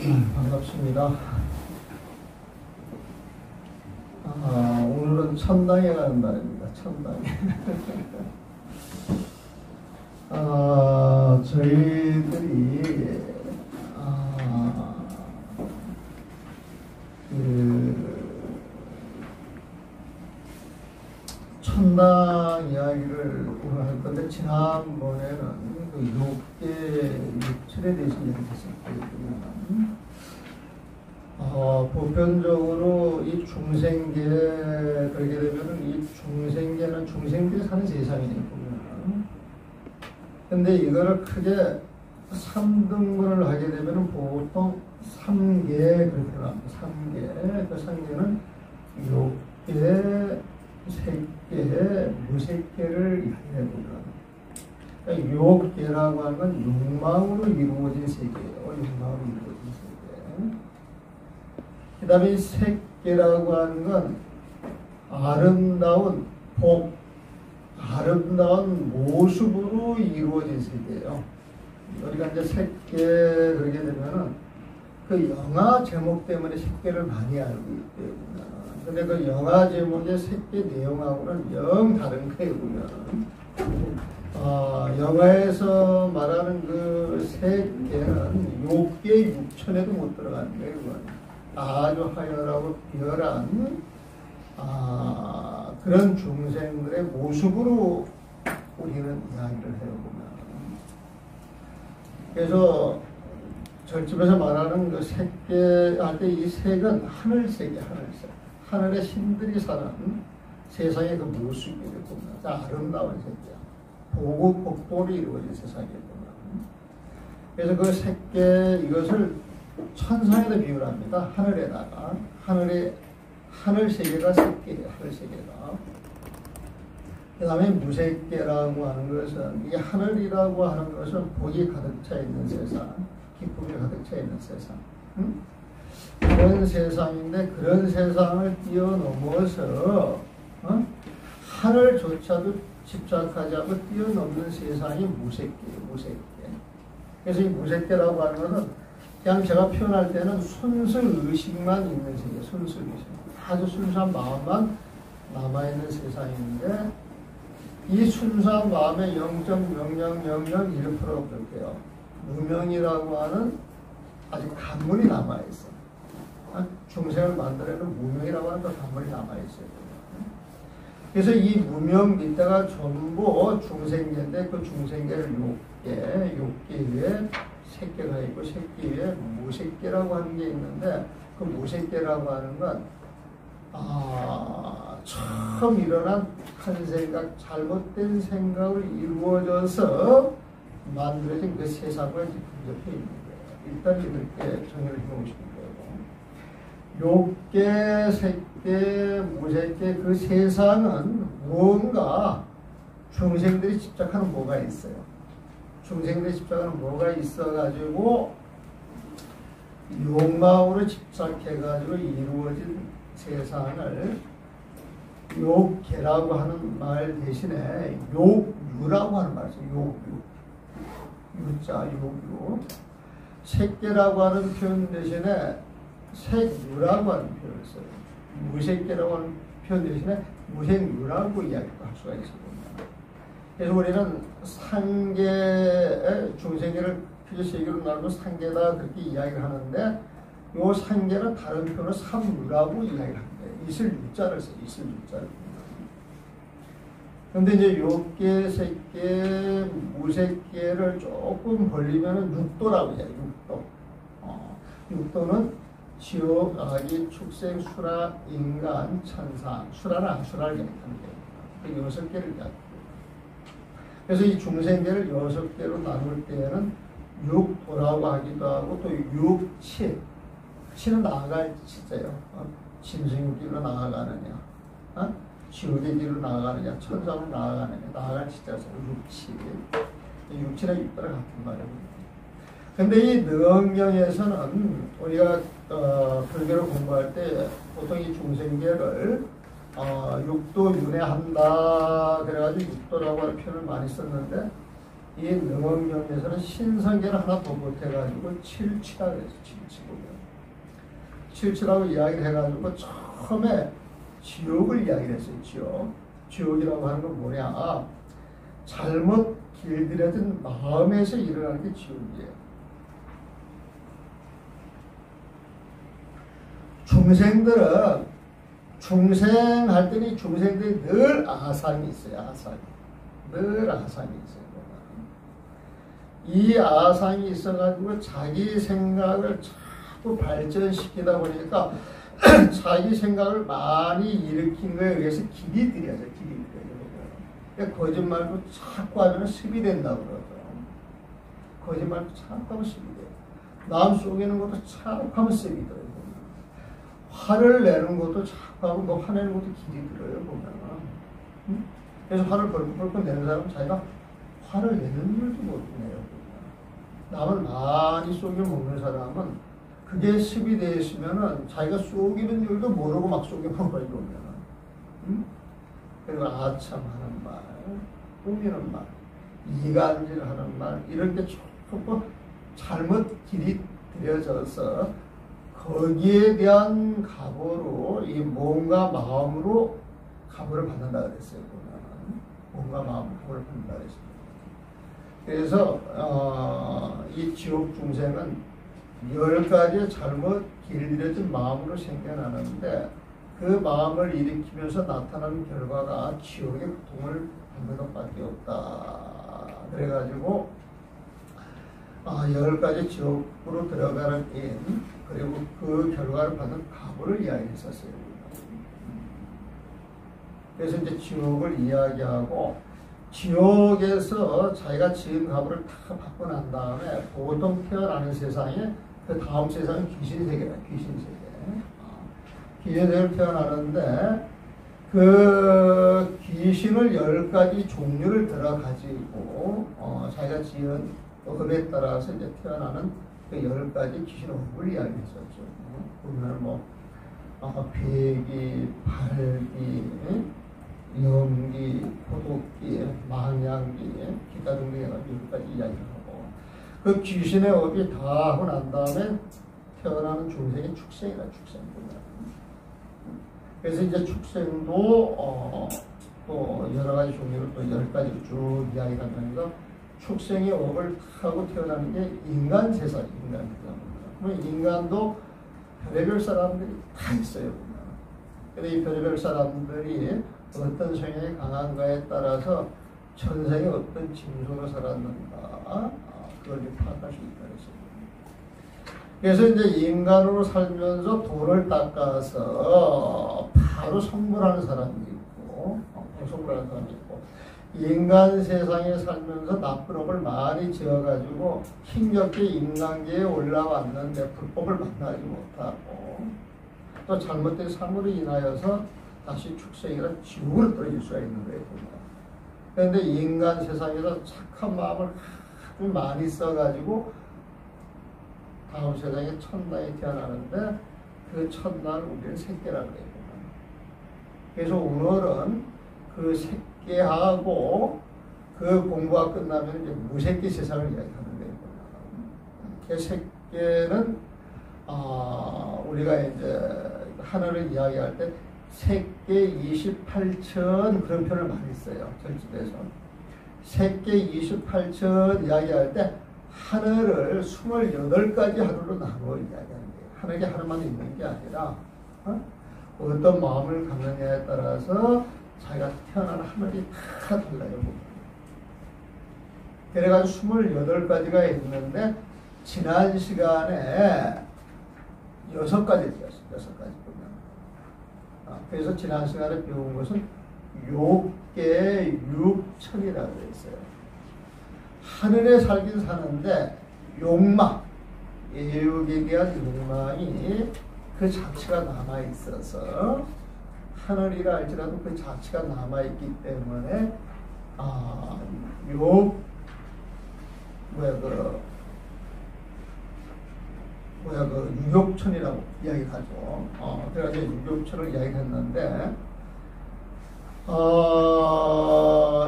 반갑습니다. 오늘은 천당에 가는 날입니다. 천당에. 저희들이 천당 이야기를 오늘 할 건데, 지난번에는 그 6개, 6철에 대해서 얘기했었거든요. 보편적으로 이 중생계 그러게 되면은 이 중생계는 중생들이 사는 세상이니까. 근데 이거를 크게 3등분을 하게 되면은 보통 3개 그렇게 나옵니다. 3개. 그 3개는 욕계, 색계, 무색계를 이야기해보면. 그러니까 욕계라고 하는 건 욕망으로 이루어진 세계예요. 욕망으로 이루어진 세계. 그 다음에 색계라고 하는 건 아름다운 복, 아름다운 모습으로 이루어진 세계예요. 우리가 이제 색계 그러게 되면은 그 영화 제목 때문에 색계를 많이 알고 있대요. 근데 그 영화 제목의 색계 내용하고는 영 다른 거예요, 보면은. 영화에서 말하는 그 색계는 욕계 6천에도 못 들어가는 거예요, 그건. 아주 하열하고 비열한 그런 중생들의 모습으로 우리는 이야기를 해보면, 그래서 절집에서 말하는 그 색계 할 때 이 색은 하늘색이야. 하늘색. 하늘의 신들이 사는 세상의 그 모습이 보면 아름다운 색이야. 보고 복도로 이루어진 세상에 보면. 그래서 그 색계 이것을 천상에다 비유를 합니다. 하늘에다가. 하늘 세계가 색계예요. 하늘 세계가. 그 다음에 무색계라고 하는 것은, 이 하늘이라고 하는 것은 복이 가득 차 있는 세상, 기쁨이 가득 차 있는 세상. 그런 세상인데, 그런 세상을 뛰어넘어서 하늘조차도 집착하지 않고 뛰어넘는 세상이 무색계예요. 무색계. 그래서 이 무색계라고 하는 것은 그냥 제가 표현할 때는 순수 의식만 있는 세계, 순수 의식. 아주 순수한 마음만 남아있는 세상인데, 이 순수한 마음의 0.0001%가 그렇게요. 무명이라고 하는 아직 간물이 남아있어. 중생을 만들어내는 무명이라고 하는 그 간물이 남아있어요. 그래서 이 무명 밑에가 전부 중생계인데, 그 중생계를 욕계 위에 색계가 있고, 색계 위에 무색계라고 하는 게 있는데, 그 무색계라고 하는 건 처음 일어난 한 생각, 잘못된 생각을 이루어져서 만들어진 그 세상을 분석해 있는 거예요. 일단 이렇게 정의를 해보시면 되고, 욕계, 색계, 무색계 그 세상은 무언가 중생들이 집착하는 뭐가 있어요. 중생들이 집착하는 뭐가 있어가지고 욕망으로 집착해가지고 이루어진 세상을 욕계라고 하는 말 대신에 욕유라고 하는 말이죠. 욕유. 유자, 욕유. 색계라고 하는 표현 대신에 색유라고 하는 표현을 써요. 무색계라고 하는 표현 대신에 무색유라고 이야기할 수가 있습니다. 그래서 우리는 상계의 중생계를 세계로 나누면 상계다 그렇게 이야기를 하는데, 요 상계는 다른 표현으로 삼유라고 이야기를 합니다. 있을 유자를 써요. 있을 유자를. 그런데 이제 욕계, 색계, 무색계를 조금 벌리면은 육도라고 해요. 육도. 육도는 지옥, 아기, 축생, 수라, 인간, 천사. 수라는 악수라를 얘기하는 거예요. 6개를 이야기해요. 그래서 이 중생계를 6개로 나눌 때에는 육도라고 하기도 하고, 또 육치. 치는 나아갈 치자예요. 짐승의 길로 나아가느냐, 지옥의 길로 나아가느냐, 천상으로 나아가느냐, 나아갈 치자에서 육치. 육치나 육도랑 같은 말이에요. 근데 이 능경에서는 우리가 불교를 공부할 때 보통 이 중생계를 육도 윤회한다 그래가지고 육도라고 하는 표현을 많이 썼는데, 이 능엄경에서는 신성계를 하나 더 보태가지고 칠치라고 했어요. 칠치라고 이야기를 해가지고 처음에 지옥을 이야기를 했어요. 지옥이라고 하는 건 뭐냐? 잘못 길들여진 마음에서 일어나는 게 지옥이에요. 중생들은 중생할 때는 중생들이 늘 아상이 있어요. 늘 아상이 있어요. 이 아상이 있어가지고 자기 생각을 자꾸 발전시키다 보니까 자기 생각을 많이 일으킨 거에 의해서 길이 들여져요. 그러니까 거짓말도 자꾸 하면 습이 된다고 그러죠. 거짓말도 자꾸 하면 습이 돼요. 남 속이는 것도 자꾸 하면 습이 들어요. 화를 내는 것도 자꾸 하고 뭐 화내는 것도 길이 들어요. 보면. 그래서 화를 벌컥벌컥 내는 사람은 자기가 화를 내는 줄도 모르네요. 남을 많이 속여 먹는 사람은 그게 습이 되어 있으면은 자기가 속이는 줄도 모르고 막 속여 먹어요. 보면. 그리고 아참하는 말, 꾸미는 말, 이간질하는 말 이런 게 조금 잘못 길이 들여져서 거기에 대한 갑오로 이 몸과 마음으로 갑오를 받는다 그랬어요. 몸과 마음으로 갑오를 받는다 그랬어요. 그래서 이 지옥 중생은 10가지의 잘못 길들여진 마음으로 생겨나는데 그 마음을 일으키면서 나타나는 결과가 지옥의 고통을 받는 것밖에 없다. 그래가지고 10가지 지옥으로 들어가는 인 그리고 그 결과를 받는 갑오를 이야기했었어요. 그래서 이제 지옥을 이야기하고 지옥에서 자기가 지은 갑오를 다 받고 난 다음에 보통 태어나는 세상에 그 다음 세상은 귀신 세계다. 귀신 세계. 귀신세계를 태어나는데 그 귀신을 10가지 종류를 들어가지고 자기가 지은 업에 따라서 이제 태어나는 그 10가지 귀신의 업을 이야기했었죠. 보면 뭐 배기, 발기, 염기, 호독기, 망양기, 기타 등등 해가지고 10가지 이야기를 하고 그 귀신의 업이 다 하고 난 다음에 태어나는 중생이 축생이다. 축생입니다. 그래서 이제 축생도 또 여러 가지 종류로 또 10가지로 쭉 이야기가 되면서 축생의 업을 타고 태어나는 게 인간 세상입니다. 인간도 별의별 사람들이 다 있어요. 근데 이 별의별 사람들이 어떤 성향이 강한가에 따라서 전생에 어떤 징조로 살았는가 그걸 파악할 수 있다. 그래서 이제 인간으로 살면서 돌을 닦아서 바로 성불하는 사람이 있고, 성불하는 사람이 있고, 인간 세상에 살면서 나쁜 업을 많이 지어가지고 힘겹게 인간계에 올라왔는데 불법을 만나지 못하고, 또 잘못된 삶으로 인하여서 다시 축생이라 지옥으로 떨어질 수가 있는 거예요. 그런데 인간 세상에서 착한 마음을 아주 많이 써가지고 다음 세상에 천당에 태어나는데 그 천당을 우리는 새끼라고 해요. 그래서 오늘은 그 새끼하고 그 공부가 끝나면 이제 무새끼 세상을 이야기하는 거예요. 그 새끼는 우리가 이제 하늘을 이야기할 때 새끼 28천 그런 표현을 많이 써요. 절집에서 새끼 28천 이야기할 때 하늘을 28가지 하루로 나누어 이야기하는 거예요. 하늘이 하루만 있는 게 아니라 어떤 마음을 갖느냐에 따라서 자기가 태어나는 하늘이 다 달라요. 그래가지고 28가지가 있는데 지난 시간에 6가지 되었어요. 6가지 보면. 그래서 지난 시간에 배운 것은 욕계 육천이라고 했어요. 하늘에 살긴 사는데 욕망, 예욕에 대한 욕망이 그 자체가 남아있어서 하늘이라 할지라도 그 자체가 남아있기 때문에 유욕천이라고 이야기하죠. 그래가지고 유욕천을 이야기했는데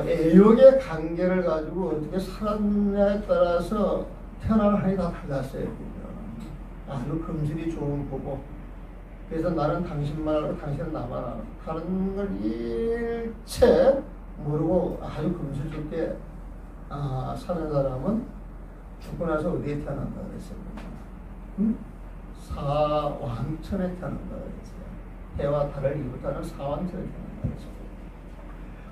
애욕의 관계를 가지고 어떻게 살았냐에 따라서 태어날 한이 다 달랐어요. 아주 금슬이 좋은 보고, 그래서 나는 당신만 알고 당신은 나만 알고, 다른 걸 일체 모르고 아주 금슬 좋게 사는 사람은 죽고 나서 어디에 태어난다 그랬어요? 사왕천에 태어난다 그랬어요. 해와 달을 이루다는 사왕천에 태어난다 그랬어요.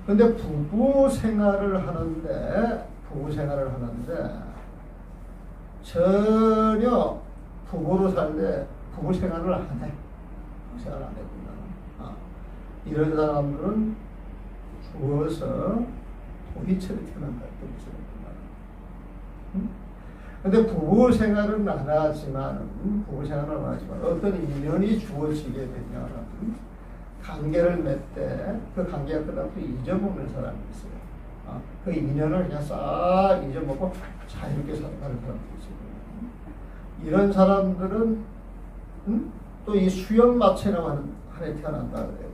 근데 부부 생활을 하는데 전혀 부부로 살때 부부 생활을 안 해. 생활 안 했구나. 이런 사람들은 죽어서 도리처럼 태어난다. 근데 부부 생활은 안 하지만 어떤 인연이 주어지게 되면 관계를 맺되 그 관계가 끝나고 잊어먹는 사람이 있어요. 그 인연을 그냥 싹 잊어먹고 자유롭게 살아가는 사람도 있어요. 이런 사람들은 또 이 수염마체라고 하는 한에 태어난다 그래요.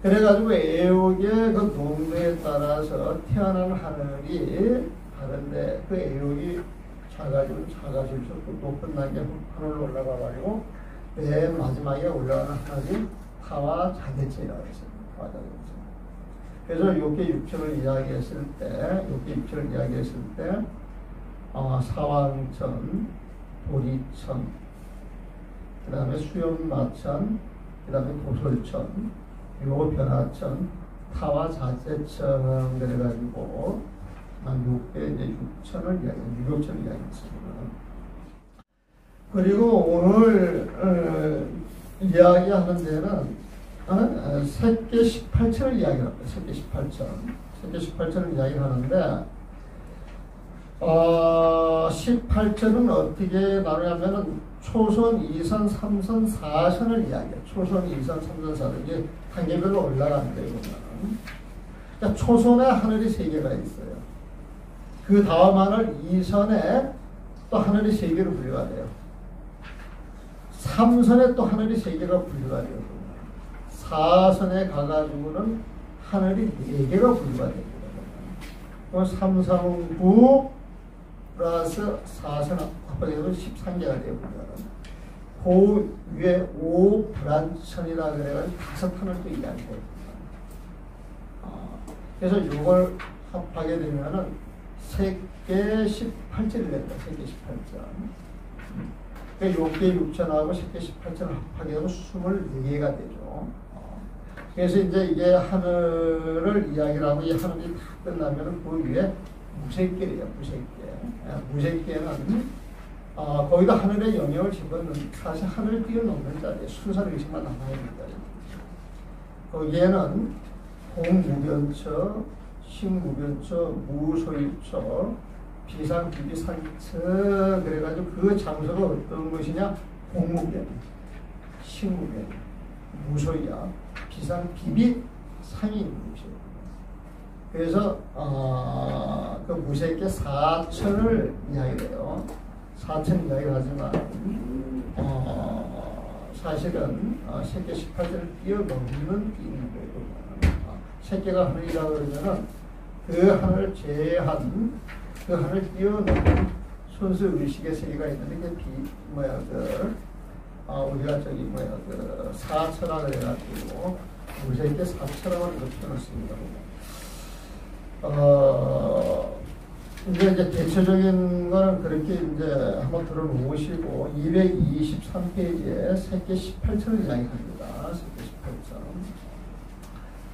그래가지고 애욕의 그 농도에 따라서 태어난 하늘이 다른데 그 애욕이 작아질수록 높은 단계 하늘로 올라가가지고 맨 마지막에 올라가는 하늘이 타와 자대체라고 했어요. 타와 자대체. 그래서 욕계 6천을 이야기했을 때 사왕천, 도리천, 그 다음에 수염마천, 그 다음에 도솔천, 요변화천, 타와 자재천 그래가지고 6대 이제 6천을 이야기했습니다. 그리고 오늘 이야기하는 데는 새끼 18천을 이야기합니다. 새끼 18천을 이야기하는데 18천은 어떻게 나누냐면은 초선, 2선, 3선, 4선을 이야기해요. 초선, 2선, 3선, 4선. 이게 단계별로 올라가는 거예요, 보면. 그러니까 초선에 하늘이 3개가 있어요. 그 다음 하늘 2선에 또 하늘이 3개로 분류가 돼요. 3선에 또 하늘이 3개가 분류가 돼요. 4선에 가가지고는 하늘이 4개가 분류가 됩니다. 3, 3, 9 플러스 4선 합하면 13개가 돼요. 그 위에 5 불안천이라 그래가지고 5하늘 또 이야기해요. 그래서 이걸 합하게 되면은 3개 18절이 된다. 3개 18절. 그러니까 6개 6천하고 3개 18천을 합하게 되면 24개가 되죠. 그래서 이제 이게 하늘을 이야기를 하고 이 하늘이 다 끝나면은 그 위에 무색계예요. 무색계는 거기다 하늘의 영역을 집어넣는 사실 하늘을 뛰어넘는 자리에 순살 의식만 남아있는 자리에 거기에는 공무변처, 식무변처, 무소유처, 비상비비상처 그래가지고 그 장소가 어떤 것이냐 공무변, 식무변, 무소유야, 비상비비상이 있는 것이에요. 그래서 그 무색계 4천을 이야기해요. 4천 이야기를 하지만 사실은 색계 18천을 뛰어넘는 게 있는 거예요. 색계가 하늘이라고 그러면은 그 하늘을 제한 그 하늘을 뛰어넘는 순수 의식의 세계가 있는데 그게 우리가 사천화 그래가지고 무색계 4천화라고 하는 걸 표현했습니다. 이제 대체적인 거는 그렇게 이제 한번 들어놓으시고 223페이지에 새끼 18천을 이야기합니다. 새끼 18천.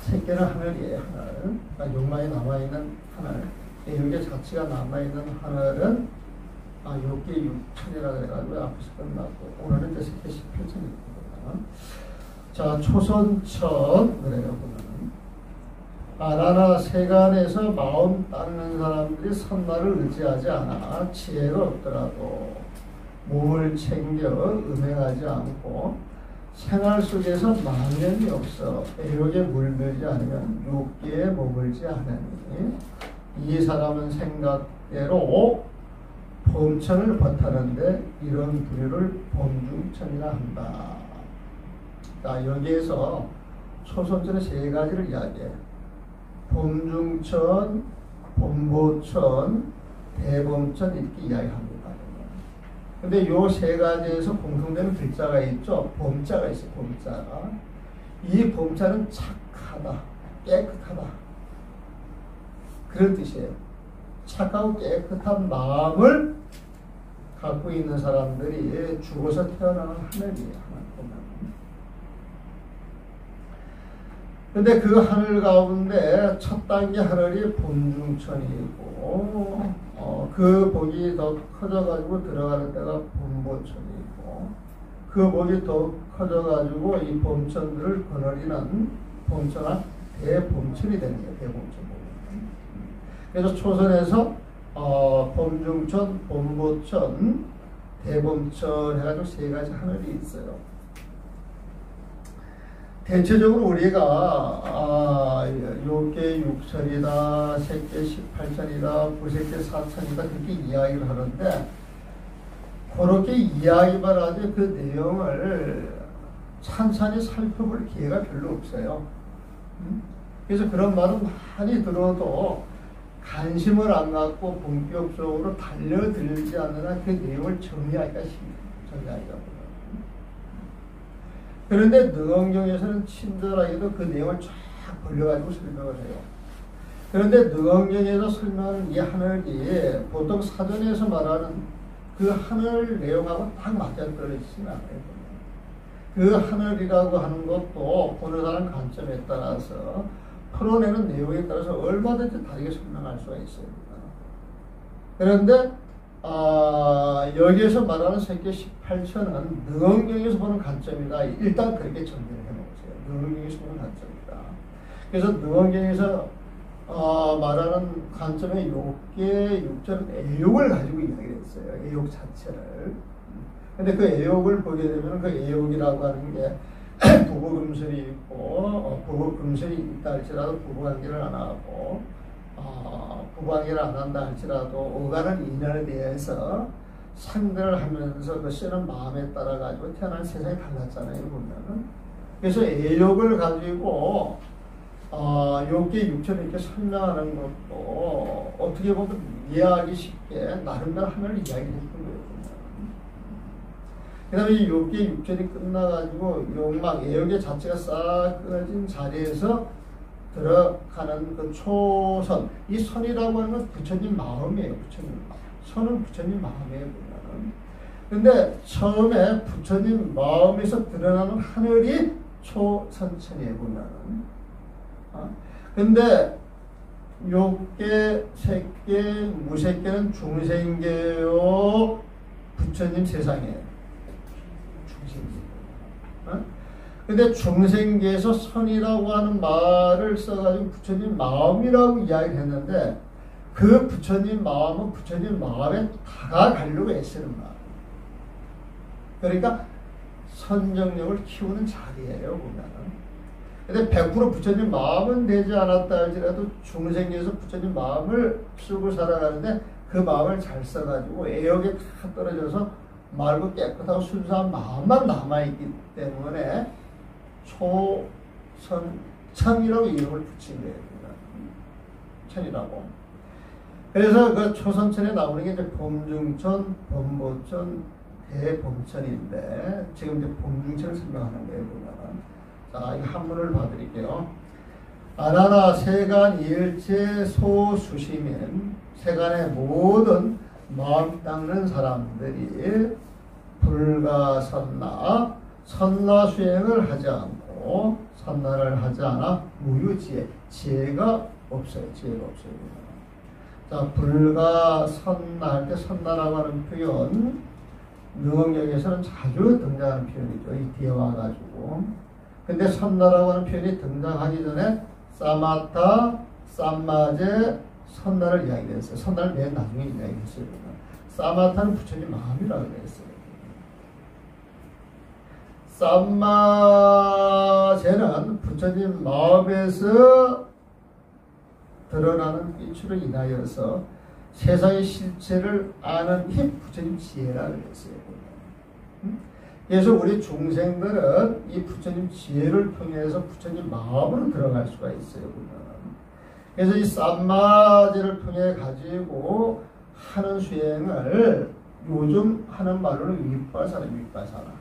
새끼는 하늘이에요. 하늘. 그러니까 욕망이 남아있는 하늘. 애욕의 자체가 남아있는 하늘은 6개 6천이라 그래가지고 앞에서 끝났고 오늘은 이제 새끼 18천입니다. 자, 초선천 그래요. 보면은. 아나나 세간에서 마음 닦는 사람들이 선날을 의지하지 않아 지혜가 없더라도 몸을 챙겨 음행하지 않고 생활 속에서 만연이 없어 애욕에 물들지 않으면 욕기에 머물지 않으니 이 사람은 생각대로 범천을 벗하는데 이런 부류를 범중천이라 한다. 자, 여기에서 초선천의 세 가지를 이야기해. 범중천, 범보천, 대범천 이렇게 이야기합니다. 근데 요 세 가지에서 공통되는 글자가 있죠. 범자가 있어요. 범자가. 이 범자는 착하다, 깨끗하다. 그런 뜻이에요. 착하고 깨끗한 마음을 갖고 있는 사람들이 죽어서 태어나는 하늘이에요. 근데 그 하늘 가운데 첫 단계 하늘이 범중천이고, 그 복이 더 커져가지고 들어가는 데가 범보천이고, 그 복이 더 커져가지고 이 범천들을 거느리는 범천은 대범천이 되는 거예요. 대범천. 그래서 초선에서 범중천, 범보천, 대범천 해가지고 세 가지 하늘이 있어요. 대체적으로 우리가 요게 6천이다, 색계 18천이다, 부색계 4천이다 그렇게 이야기를 하는데 그렇게 이야기만 하지 그 내용을 찬찬히 살펴볼 기회가 별로 없어요. 그래서 그런 말은 많이 들어도 관심을 안 갖고 본격적으로 달려들지 않으나 그 내용을 정리하기가 힘들어요. 그런데 능엄경에서는 친절하게도 그 내용을 쫙 벌려가지고 설명을 해요. 그런데 능엄경에서 설명하는 이 하늘이 보통 사전에서 말하는 그 하늘 내용하고 딱 맞아떨어지지는 않아요. 그 하늘이라고 하는 것도 보는 사람 관점에 따라서 풀어내는 내용에 따라서 얼마든지 다르게 설명할 수가 있습니다. 그런데 여기에서 말하는 색계 18천은 능엄경에서 보는 관점이다. 일단 그렇게 정리를 해놓으세요. 능엄경에서 보는 관점이다. 그래서 능엄경에서 말하는 관점의 욕계 6천 애욕을 가지고 이야기를 했어요. 애욕 자체를. 근데 그 애욕을 보게 되면 그 애욕이라고 하는 게 부부금술이 있고 부부금술이 있다 할지라도 부부관계를 안 하고 부부관계를 안 한다 할지라도 오가는 인연에 대해서 상대를 하면서 그 쓰는 마음에 따라 가지고 태어난 세상이 달랐잖아요. 보면은. 그래서 애욕을 가지고 욕계 6천을 이렇게 설명하는 것도 어떻게 보면 이해하기 쉽게 나름대로 하나를 이야기했던 거예요. 그 다음에 이 욕계 6천이 끝나가지고 욕망, 애욕의 자체가 싹 끊어진 자리에서 들어가는 그 초선, 이 선이라고 하는 건 부처님 마음이에요. 부처님 마음. 선은 부처님 마음이에요. 보면은. 근데 처음에 부처님 마음에서 드러나는 하늘이 초선천이에요. 보면은. 근데 욕계, 색계, 무색계는 중생계요. 부처님 세상이에요. 근데 중생계에서 선이라고 하는 말을 써가지고 부처님 마음이라고 이야기를 했는데 그 부처님 마음은 부처님 마음에 다가가려고 애쓰는 마음. 그러니까 선정력을 키우는 자리예요. 보면은. 근데 100% 부처님 마음은 되지 않았다 할지라도 중생계에서 부처님 마음을 쓰고 살아가는데 그 마음을 잘 써가지고 애욕에 다 떨어져서 맑고 깨끗하고 순수한 마음만 남아있기 때문에 초선천이라고 이름을 붙인 거예요. 천이라고. 그래서 그 초선천에 나오는 게 이제 범중천, 범보천, 대범천인데 지금 이제 범중천을 설명하는 거예요. 보면. 자, 이 한문을 봐드릴게요. 아나나 세간 일체 소수시면 세간의 모든 마음 닦는 사람들이 불가선나 선나 수행을 하지 않고 선나를 하지 않아 무유지혜 지혜가 없어요. 지혜가 없어요. 자, 불가선나 할 때 선나라고 하는 표현 능엄경에서는 자주 등장하는 표현이죠. 이 뒤에 와가지고. 근데 선나라고 하는 표현이 등장하기 전에 사마타, 쌈마제, 선나를 이야기했어요. 선나를 맨 나중에 이야기했어요. 사마타는 부처님 마음이라고 했어요. 쌈마제는 부처님 마음에서 드러나는 빛으로 인하여서 세상의 실체를 아는 힘, 부처님 지혜라고 했어요. 그래서 우리 중생들은 이 부처님 지혜를 통해서 부처님 마음으로 들어갈 수가 있어요. 그래서 이 쌈마제를 통해 가지고 하는 수행을 요즘 하는 말로는 윗바사나 보다는.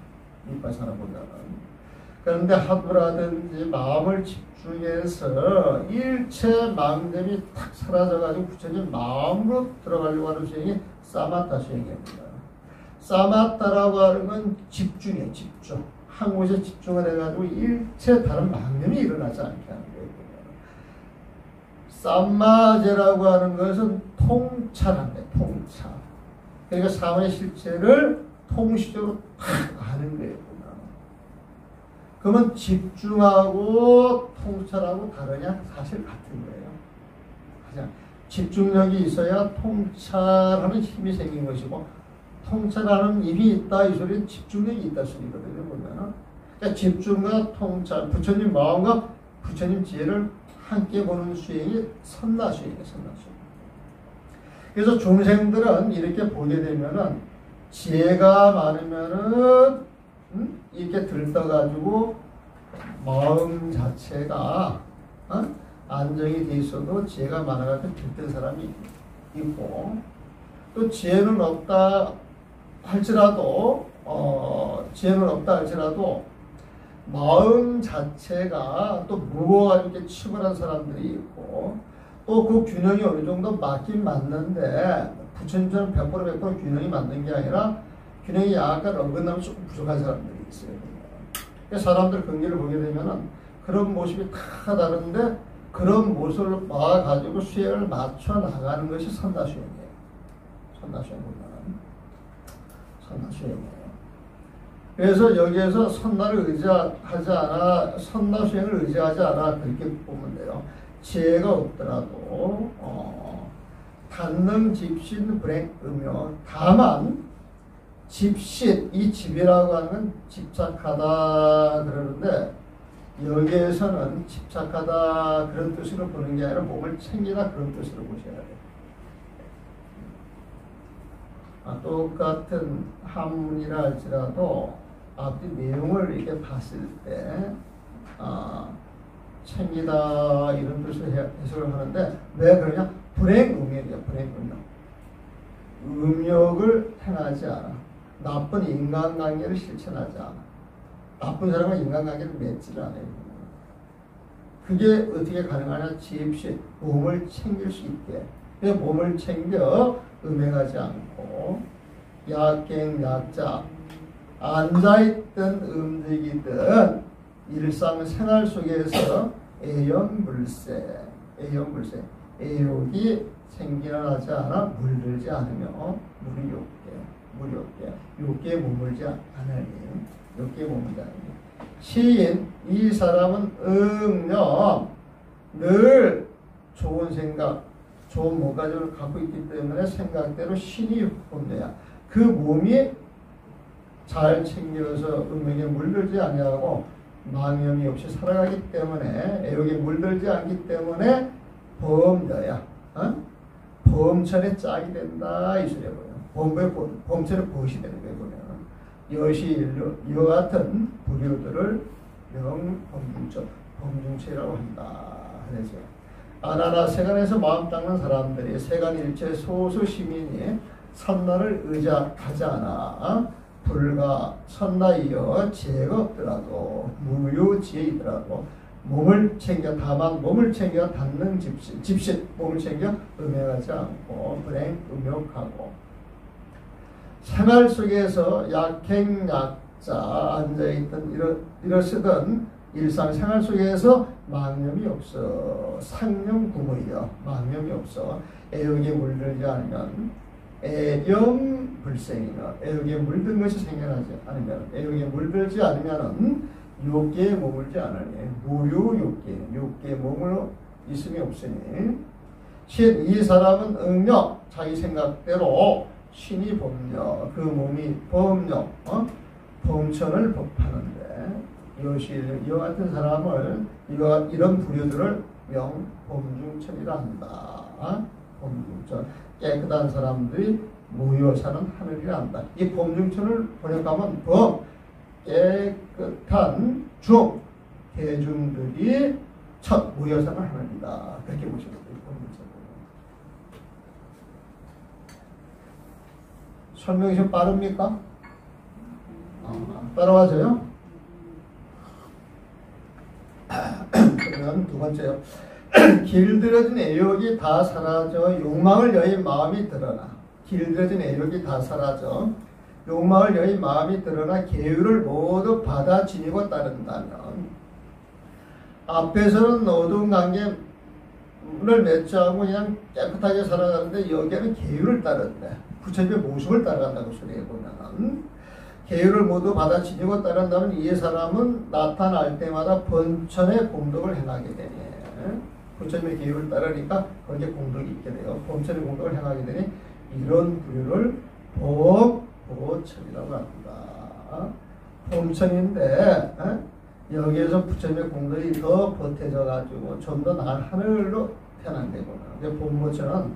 그런데 하두라든지 마음을 집중해서 일체 망됨이 탁 사라져가지고 부처님 마음으로 들어가려고 하는 수행이 사마타 수행입니다. 사마타라고 하는 건 집중이에요. 집중. 한 곳에 집중을 해가지고 일체 다른 망념이 일어나지 않게 하는 거예요. 쌈마제라고 하는 것은 통찰합니다. 통찰. 그러니까 사마의 실체를 통시적으로 탁 아는 거예요. 그러면 집중하고 통찰하고 다르냐? 사실 같은 거예요. 그냥 집중력이 있어야 통찰하는 힘이 생긴 것이고, 통찰하는 힘이 있다 이 소리는 집중력이 있다 소리거든요. 보면은. 그러니까 집중과 통찰, 부처님 마음과 부처님 지혜를 함께 보는 수행이 선나수행이에요. 선나수행. 그래서 중생들은 이렇게 보게 되면은 지혜가 많으면은 이렇게 들떠가지고 마음 자체가 안정이 돼 있어도 지혜가 많아가지고 들뜬 사람이 있고, 또 지혜는 없다 할지라도 마음 자체가 또 무거워가지고 치부한 사람들이 있고, 또 그 균형이 어느 정도 맞긴 맞는데 부처님처럼 100% 균형이 맞는 게 아니라 균형이 약간 어긋나면 조금 부족한 사람들이 있어요. 사람들 경계를 보게 되면은 그런 모습이 다 다른데 그런 모습을 봐가지고 수행을 맞춰 나가는 것이 선다수행이에요. 선다수행이에요. 그래서 여기에서 선나를 의지하지 않아, 선나수행을 의지하지 않아 그렇게 보면 돼요. 지혜가 없더라도 단능 집신 불행 음요. 다만 집신, 이 집이라고 하는 건 집착하다 그러는데, 여기에서는 집착하다 그런 뜻으로 보는 게 아니라 몸을 챙기다 그런 뜻으로 보셔야 돼요. 똑같은 한문이라 할지라도 앞뒤 내용을 이렇게 봤을 때 챙기다 이런 뜻으로 해석을 하는데, 왜 그러냐? 불행음욕이야. 불행음욕. 음욕을 행하지 않아. 나쁜 인간관계를 실천하지 않아. 나쁜 사람과 인간관계를 맺지를 않아요. 그게 어떻게 가능하냐? 집시, 몸을 챙길 수 있게. 몸을 챙겨 음행하지 않고, 약갱, 약자, 앉아있든 움직이든 일상생활 속에서 애연물세, 애욕이 생겨나지 않아 물들지 않으며 욕계에 머물지 않으니, 시인, 이 사람은 응념, 늘 좋은 생각, 좋은 몸가짐을 갖고 있기 때문에 생각대로 신이 본대야. 그 몸이 잘 챙겨서 음행에 물들지 아니하고 망념이 없이 살아가기 때문에, 애욕에 물들지 않기 때문에 범자야. 범천에 짝이 된다 이 소리야. 범천에 벗이 되는 거예요. 보면 여시일류, 이와 같은 불효들을 범중체라고 한다. 그래서 아나나 세간에서 마음 닦는 사람들이 세간일체 소수 시민이 선나를 의지하지 않아 불가 선나이여 지혜가 없더라도 무유지혜이더라도 몸을 챙겨, 다만 몸을 챙겨 닿는 집신 몸을 챙겨 음행하지 않고 불행 음욕하고, 생활 속에서 약행약자 앉아있던 이러시던 일상생활 속에서 망념이 없어. 상념구무이여, 망념이 없어. 애욕에 물들지 않으면 애염불생이며, 애욕에 물든 것이 생겨나지 않으면, 애욕에 물들지 않으면은 욕계에 머물지 않으니 욕계에 머물러 있음이 없으니, 이 사람은 응력, 자기 생각대로 신이 범력, 그 몸이 범력, 범천을 법하는데, 이와 같은 사람을 이런 불효들을 범중천이라 한다. 범중천, 깨끗한 사람들이 모여 사는 하늘이라 한다. 이 범중천을 번역하면 깨끗한 중 대중들이 첫 모여서는 하나이다. 그렇게 보시면 돼요. 설명이 좀 빠릅니까? 따라와줘요? 그러면 두 번째요. 길들여진 애욕이 다 사라져 욕망을 여인 마음이 드러나. 길들여진 애욕이 다 사라져 욕망을 여인 마음이 드러나 계율을 모두 받아 지니고 따른다면, 앞에서는 어두운 관계를 맺지 않고 그냥 깨끗하게 살아가는데 여기에는 계율을 따른대. 부처님의 모습을 따라간다고 소리해보면, 계율을 모두 받아 지니고 따른다면 이 사람은 나타날 때마다 번천의 공덕을 행하게 되니, 부처님의 계율을 따르니까 거기에 공덕이 있게 돼요. 범천의 공덕을 행하게 되니 이런 부류를 보천이라고 합니다. 범천인데 여기에서 부처님의 공덕이 더 보태져 가지고 좀 더 나은 하늘로 태어난다구나. 근데 본모처는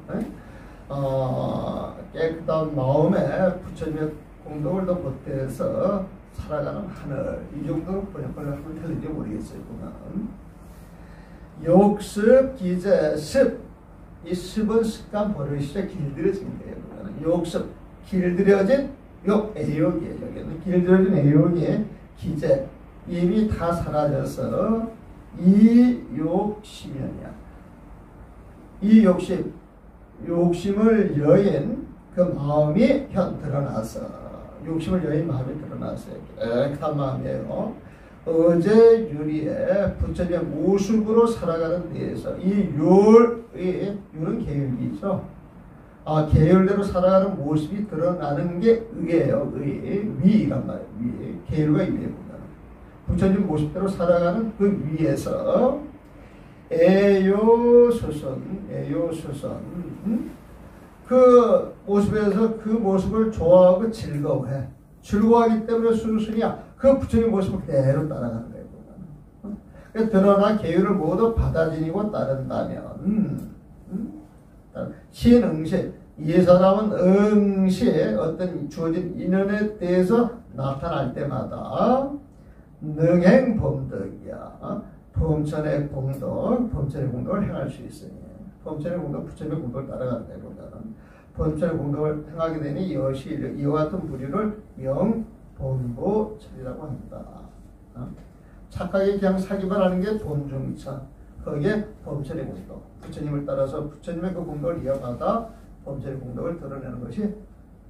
깨끗한 마음에 부처님의 공덕을 더 보태서 살아가는 하늘, 이 정도로 번역을 하면 틀린지 모르겠어요. 보면 욕습, 기재, 습. 이 습은 습관 버릇이죠. 길들여진 거예요. 욕습, 길들여진 애욕이에요. 여기는 길들여진 애욕이 기재, 이미 다 사라져서 이 욕심이야. 이 욕심을 여인 그 마음이 드러나서, 욕심을 여인 마음이 드러나서 깨끗한 마음이에요. 어제 유리에 부처님의 모습으로 살아가는 데에서 이 율은 계율이죠. 계율대로 살아가는 모습이 드러나는 게 의예요. 위란 말이에요. 위. 계율과 위에 보면 부처님 모습대로 살아가는 그 위에서 애요수선 그 모습에서 그 모습을 좋아하고 즐거워해. 즐거워하기 때문에 수순이야. 그 부처님 모습을 그대로 따라가는 거예요. 드러나 계율을 모두 받아들이고 따른다면, 신응시, 이 사람은 응시에 어떤 주어진 인연에 대해서 나타날 때마다 능행범덕이야. 범천의 공덕을 행할 수 있으니, 범천의 공덕, 부처님의 공덕을 따라간다 보면 범천의 공덕을 행하게 되니 이와 같은 부류를 본보천이라고 합니다. 착하게 그냥 사기만 하는 게 본중천. 거기에 범천의 공덕. 부처님을 따라서 부처님의 그 공덕을 이어받아 범천의 공덕을 드러내는 것이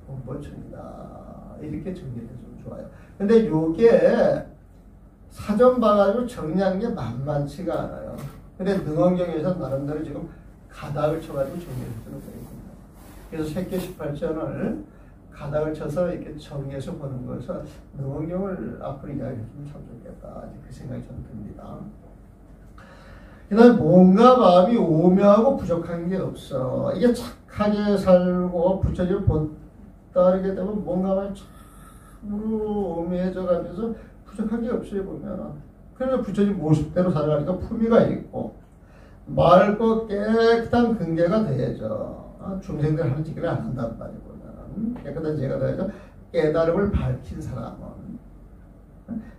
본보천이다. 이렇게 정리해주면 좋아요. 근데 요게 사전 봐가지고 정리하는 게 만만치가 않아요. 근데 능언경에서 나름대로 지금 가닥을 쳐가지고 정리해주는 거예요. 그래서 색계 18전을 가닥을 쳐서 이렇게 정리해서 보는 것은 능언경을 앞으로 이야기해주면 참 좋겠다. 그 생각이 좀 듭니다. 그 다음에 몸과 마음이 오묘하고 부족한 게 없어. 이게 착하게 살고 부처님을 따르게 되면 몸과 마음이 참으로 오묘해져 가면서 부족한 게 없어요. 보면. 그래서 부처님 모습대로 살아가니까 품위가 있고 맑고 깨끗한 근계가 되죠. 중생들 하는 짓을 안 한단 말이고. 깨끗한 죄가 되어서 깨달음을 밝힌 사람은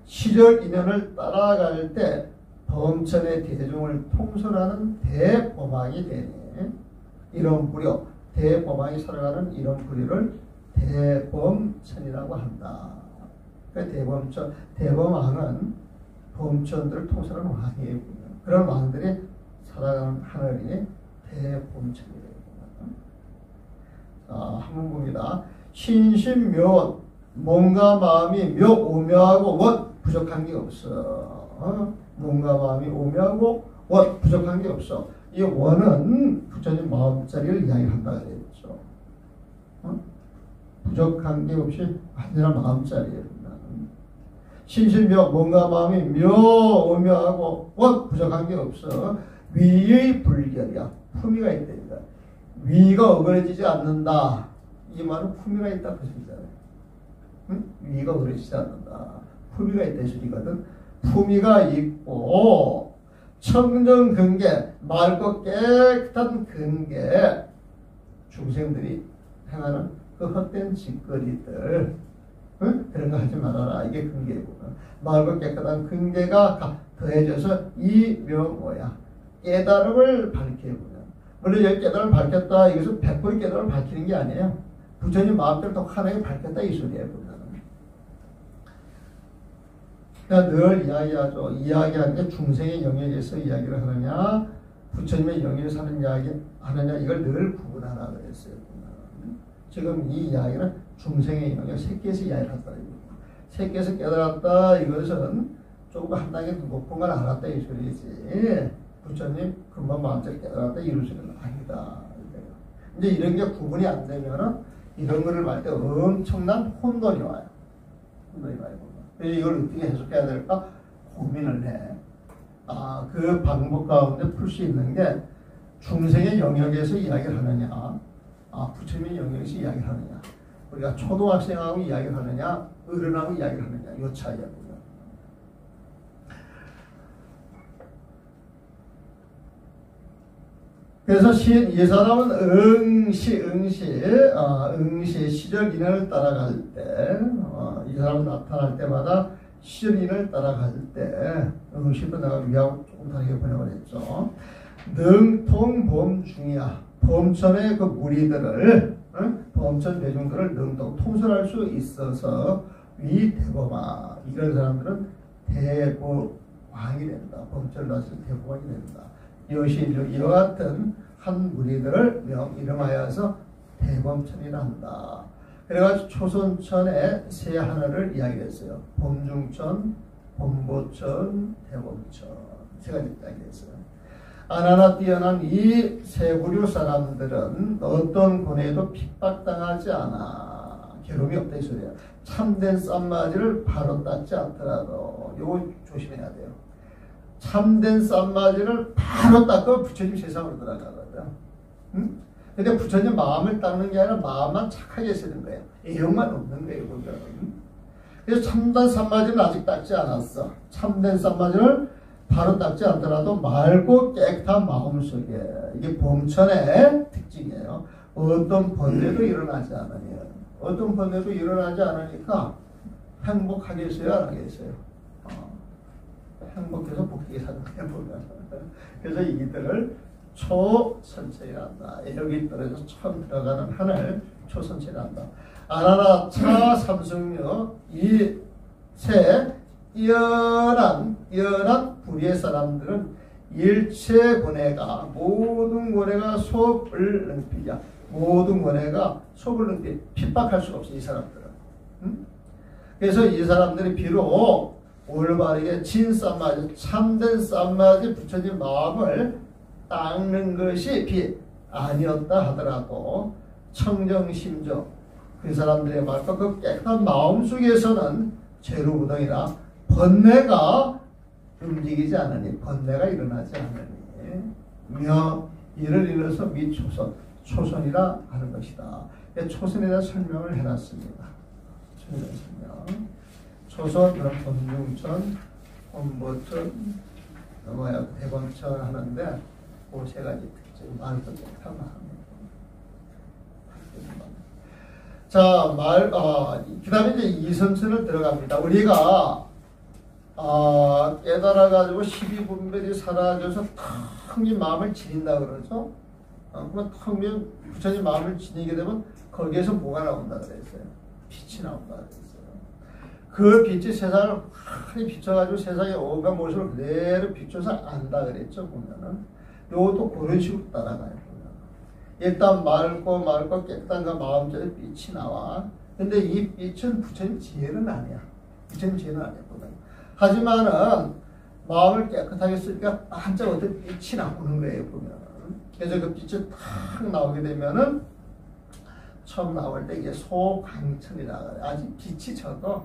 시절 인연을 따라갈 때 범천의 대중을 통솔하는 대범왕이 되니 이런 부류, 대범왕이 살아가는 이런 부류를 대범천이라고 한다. 그러니까 대범왕은 범천들을 통솔하는 왕이에요. 그런 왕들이 살아가는 하늘이 대범천이에요. 한번 봅니다. 신신묘, 몸과 마음이 묘 오묘하고 원 부족한 게 없어. 몸과 마음이 오묘하고 원 부족한 게 없어. 이 원은 부처님 마음자리를 이야기한다 그랬죠. 부족한 게 없이 언제나 마음자리에 신신묘, 몸과 마음이 묘 오묘하고 원 부족한 게 없어. 위의 불결이야. 품위가 있다니까. 위가 어그러지지 않는다. 이 말은 품위가 있다 그 소리잖아요. 응? 위가 어그러지지 않는다. 품위가 있다 이 소리거든. 품위가 있고 청정 근계, 맑고 깨끗한 근계, 중생들이 행하는 그 헛된 짓거리들, 응? 그런 거 하지 말아라. 이게 근계구나. 맑고 깨끗한 근계가 더해져서 이 명호야. 깨달음을 밝히구나. 물론 여기 깨달음을 밝혔다. 이것은 100% 깨달음을 밝히는 게 아니에요. 부처님 마음대로 독하게 밝혔다 이 소리예요. 그러니까 늘 이야기하죠. 이야기하는 게 중생의 영역에서 이야기를 하느냐, 부처님의 영역에서 하는 이야기 하느냐, 이걸 늘 구분하라 그랬어요. 지금 이 이야기는 중생의 영역, 새끼에서 이야기를 한다. 새끼에서 깨달았다. 이것은 조금 한 단계 높은 걸 알았다 이 소리지. 부처님 금방 마음대로 깨달았다 이런 소리는 아니다. 이제 이런 게 구분이 안 되면은 이런 거를 말 때 엄청난 혼돈이 와요. 혼돈이 와요. 그래서 이걸 어떻게 해석해야 될까 고민을 해. 그 방법 가운데 풀 수 있는 게 중생의 영역에서 이야기를 하느냐, 부처님의 영역에서 이야기를 하느냐, 우리가 초등학생하고 이야기를 하느냐, 어른하고 이야기를 하느냐, 이 차이야. 그래서 이 사람은 응시 시절 인연을 따라갈 때, 이 사람 나타날 때마다 시절 인연을 따라갈 때, 응시도 내가 위하고 조금 다르게 번역을 했죠. 능통 범중이야. 범천의 그 무리들을, 범천 대중들을 능통 통솔할 수 있어서 위대범아. 이런 사람들은 대보왕이 된다. 범천을 다스리는 대보왕이 된다. 이것이 이와 같은 한 무리들을 이름하여서 대범천이라 한다. 그래가지고 초선천의 세 하나를 이야기했어요. 범중천, 범보천, 대범천. 세 가지 이야기했어요. 하나하나 뛰어난 이 세 부류 사람들은 어떤 고뇌에도 핍박당하지 않아. 괴로움이 없다 이 소리야. 참된 쌈마지를 바로 닦지 않더라도 이거 조심해야 돼요. 참된 쌈마지를 바로 닦고 부처님 세상으로 들어가거든. 응? 근데 부처님 마음을 닦는 게 아니라 마음만 착하게 쓰는 거예요. 애용만 없는 거예요. 그래서 참된 쌈마지는 아직 닦지 않았어. 참된 쌈마지를 바로 닦지 않더라도 맑고 깨끗한 마음속에, 이게 범천의 특징이에요. 어떤 번뇌도 일어나지 않으면, 어떤 번뇌도 일어나지 않으니까 행복하겠어요, 안 하겠어요? 행복해서 복되게 사는 거예요, 보면. 그래서 이들을 초선체이란다. 여기 떨어져서 처음 들어가는 하늘 초선체이란다. 아나나 차 삼승려 이 세 뛰어난 불의의 사람들은 일체 고뇌가 모든 고뇌가 속을 능피야. 모든 고뇌가 속을 능피 핍박할 수가 없어 이 사람들은. 응? 그래서 이 사람들이 비록 올바르게 진쌈마지 참된 쌈마지 부처님 마음을 닦는 것이 아니었다 하더라도 청정심정 그 사람들의 말과 그 깨끗한 마음 속에서는 죄로부동이나 번뇌가 움직이지 않으니 번뇌가 일어나지 않으니 이를 일러서 미초선 초선이라 하는 것이다. 초선에 대한 설명을 해놨습니다. 초선, 범중천, 범보천, 대범천 하는데 그 세 가지 특징 말도 깨끗한 마음이에요. 자, 그 다음에 이제 이선천을 들어갑니다. 우리가 깨달아가지고 12분별이 사라져서 텅 빈 마음을 지닌다 그러죠. 그러면 텅 빈 부처님 마음을 지니게 되면 거기에서 뭐가 나온다 그랬어요? 빛이 나온다 그랬어요. 그 빛이 세상을 환히 비춰가지고 세상의 온갖 모습을 그대로 비춰서 안다 그랬죠. 보면은 이것도 그런 식으로 따라가요. 보면 일단 맑고 깨끗한 그 마음속에 빛이 나와. 근데 이 빛은 부처님 지혜는 아니야. 부처님 지혜는 아니야. 보면. 하지만은 마음을 깨끗하게 쓰니까 반짝 어떤 빛이 나오는 거예요. 보면. 그래서 그 빛이 탁 나오게 되면은 처음 나올 때 이게 소강천이라 그래. 아직 빛이 적어.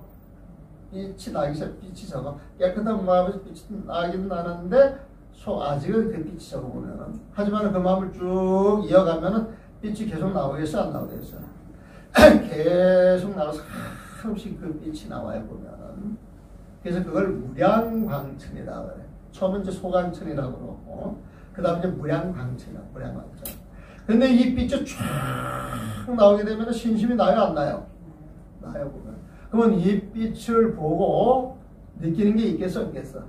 빛이 나기 시작 빛이 적어. 깨끗한 마음에서 빛이 나긴 나는데 아직은 그 빛이 적어 보면은. 하지만 그 마음을 쭉 이어가면은 빛이 계속 나오겠어 안 나오겠어? 계속 나와서 한없이 그 빛이 나와요 보면은. 그래서 그걸 무량광천이라 그래. 처음은 이제 소광천이라고 그러고 그 다음에 이제 무량광천이야. 무량광천. 근데 이 빛이 쫙 나오게 되면 신심이 나요 안 나요? 나요 보면. 그러면 이 빛을 보고 느끼는 게 있겠어 없겠어?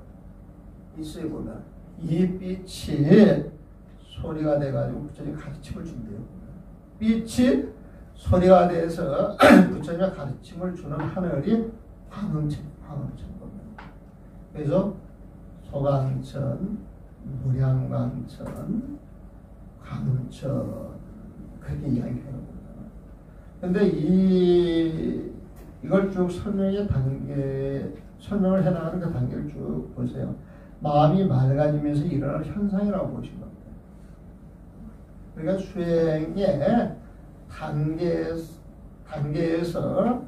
있어요. 보면 이 빛이 소리가 돼가지고 부처님이 가르침을 준대요. 빛이 소리가 돼서 부처님이 가르침을 주는 하늘이 황음천 겁니다. 그래서 소강천, 무량광천, 광천 그렇게 이야기해요. 근데 이걸 쭉 설명을 해나가는 그 단계를 쭉 보세요. 마음이 맑아지면서 일어나는 현상이라고 보시면 돼요. 그러니까 수행의 단계에서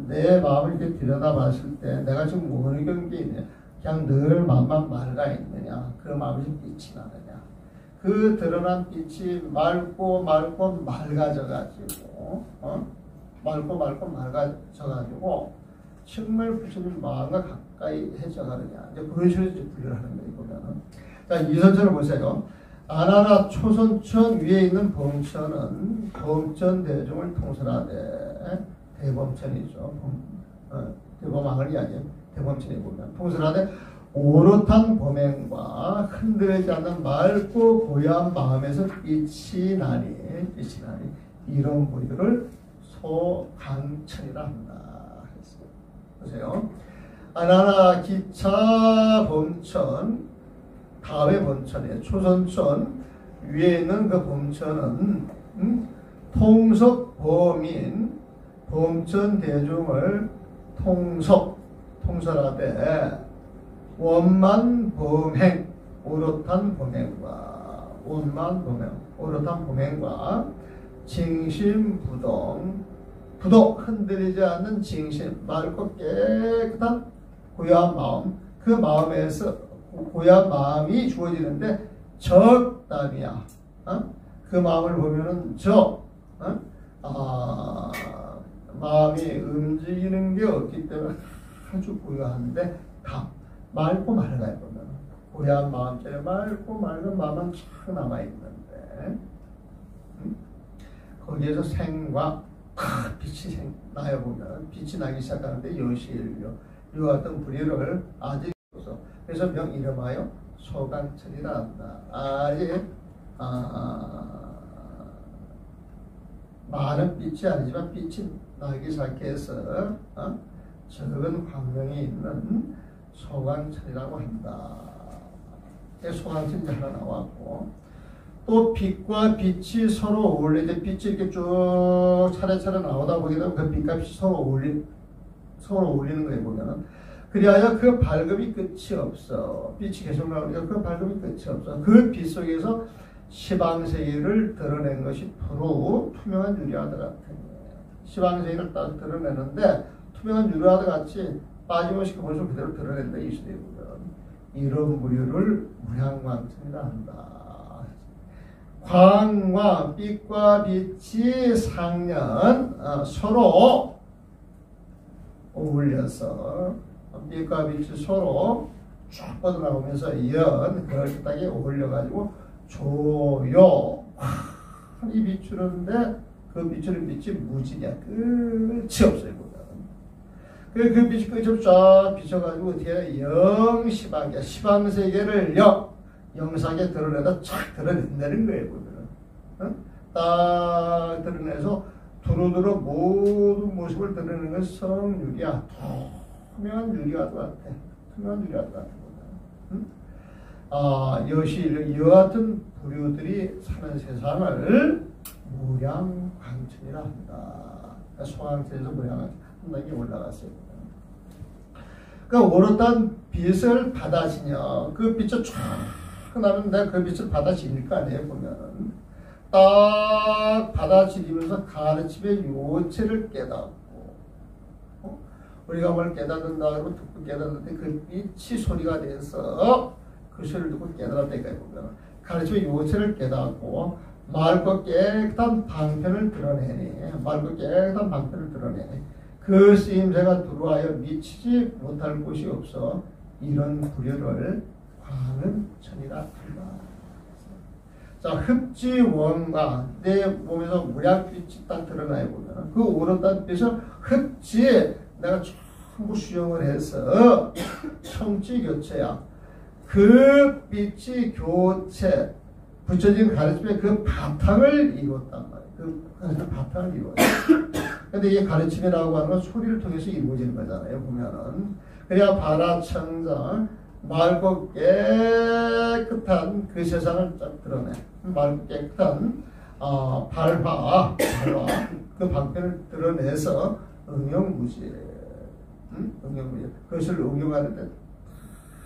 내 마음을 이렇게 들여다봤을 때 내가 지금 어느 경계에 있냐, 그냥 늘 마음만 맑아 있느냐, 그 마음이 빛이 나느냐, 그 드러난 빛이 맑고 맑아져가지고 맑고 맑아져가지고 정말 부처님 마음과 가까이 해져가느냐, 이제 그런 식으로 이제 분류를 하는 거예요. 보면은 자, 이선천을 보세요. 아나나 초선천 위에 있는 범천은 범천 대중을 통설하되 대범천이죠. 대범왕을 이야기해요. 대범천에 보면 통설하되 오롯한 범행과 흔들리지 않는 맑고 고요한 마음에서 빛이 나니 이런 부류를 소강천이라 한다. 했어요. 보세요. 아나나 기차 범천 다음에 범천이에요. 초선천 위에 있는 그 범천은 통섭 범인 범천 대중을 통설하되 원만 범행 오롯한 범행과 오롯한 범행과 징심부동 흔들리지 않는 징심 맑고 깨끗한 고요한 마음, 그 마음에서 고요한 마음이 주어지는데 적담이야. 그 마음을 보면은 마음이 움직이는 게 없기 때문에 아주 고요한데 맑고 맑아요. 보면 고요한 마음처럼 맑고 맑은 마음은 쫙 남아있는데 거기에서 생과 빛이 나요. 보면 빛이 나기 시작하는데 여실요 이와 같은 부류를 아직 그래서 명 이름하여 소강천이라 한다. 아직 많은 빛이 아니지만 빛이 나기 시작해서 적은 광명이 있는 소강천이라고 한다. 소강천이 하나 나왔고, 또 빛과 빛이 서로 어울리는데 빛이 이렇게 쭉 차례차례 나오다 보게 되면 그 빛과 빛이 서로 어울리는 거예요. 보면은 그리하여 그 밝음이 끝이 없어. 빛이 계속 나오니까 그 밝음이 끝이 없어. 그 빛 속에서 시방세계를 드러낸 것이 바로 투명한 유리와드 같은 거예요. 시방세계를 딱 드러내는데 투명한 유리와드 같이 빠짐없이 그 모습을 그대로 드러낸다. 이 시대에 보면 이런 부류를 무량광천이라 한다. 광과 빛과 빛이 상연 서로 어울려서 빛과 빛이 서로 쫙 뻗어나오면서 그럴듯하게 어울려가지고 조요 이 비추는데 그 비추는 빛이 무지냐 끝이 없어요. 그 빛이 끝이 없이 쫙 비춰가지고 어떻게 영시방이야. 시방세계를 영상에 드러내다 쫙 드러낸다는 거예요. 보면은 딱 드러내서 두루두루 모든 모습을 드러내는 건 성유리야. 투명한 유리와도 같아. 투명한 유리와도 같아. 이와 같은 부류들이 사는 세상을 무량광천이라 한다. 소강천에서 무량광천 한 단계 올라갔어요. 그러니까 오롯한 빛을 받아지냐. 그 빛을 쫙 나는데 그 빛을 받아지닐 거 아니에요. 보면은 딱 받아들이면서 가르침의 요체를 깨닫고 우리가 뭘 깨닫는다 그러면 듣고 깨닫는데 그 빛이 소리가 돼서 그 소리를 듣고 깨달았다니까요. 보면 가르침의 요체를 깨닫고 맑고 깨끗한 방편을 드러내니 그 쓰임새가 들어와여 미치지 못할 곳이 없어 이런 부류를 광음천이라 한다. 자, 흡지원광 내 몸에서 무량빛이 딱 드러나요. 보면 그 오롯한 빛을 흡지 내가 전부 수용을 해서 청지 교체야. 그 빛이 교체, 부처님 가르침의 그 바탕을 이뤘단 말이에요. 그 바탕을 이뤘어요. 근데 이게 가르침이라고 하는 건 소리를 통해서 이루어지는 거잖아요. 보면은. 그래야 바라청정, 맑고 깨끗한 그 세상을 딱 드러내. 맑고 깨끗한 발화, 그 방편을 드러내서 응용무지. 응용무지. 그것을 응용하는데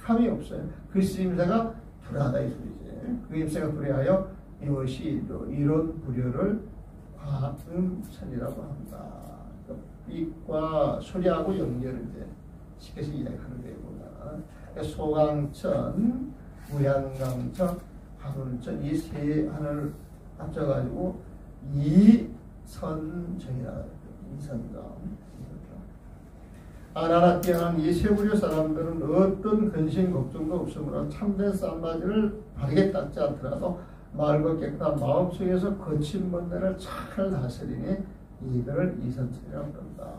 함이 없어요. 그 쓰임새가 불하다 이 소리지. 그 임새가 불하여 이것이 이런 부류를 과음선이라고 한다. 그 빛과 소리하고 연결을 이제 시켜서 이야기하는 거예요. 소강천, 무양강천, 화문천 이 세 하나를 합쳐가지고 이선정이라고 해요. 이선정. 아나나 뛰어난 이 세 부류 사람들은 어떤 근심 걱정도 없으므로 참된 쌈바지를 바르게 닦지 않더라도 맑고 깨끗한 마음속에서 거친 번뇌를 잘 다스리니 이들을 이선천이라고 부른다.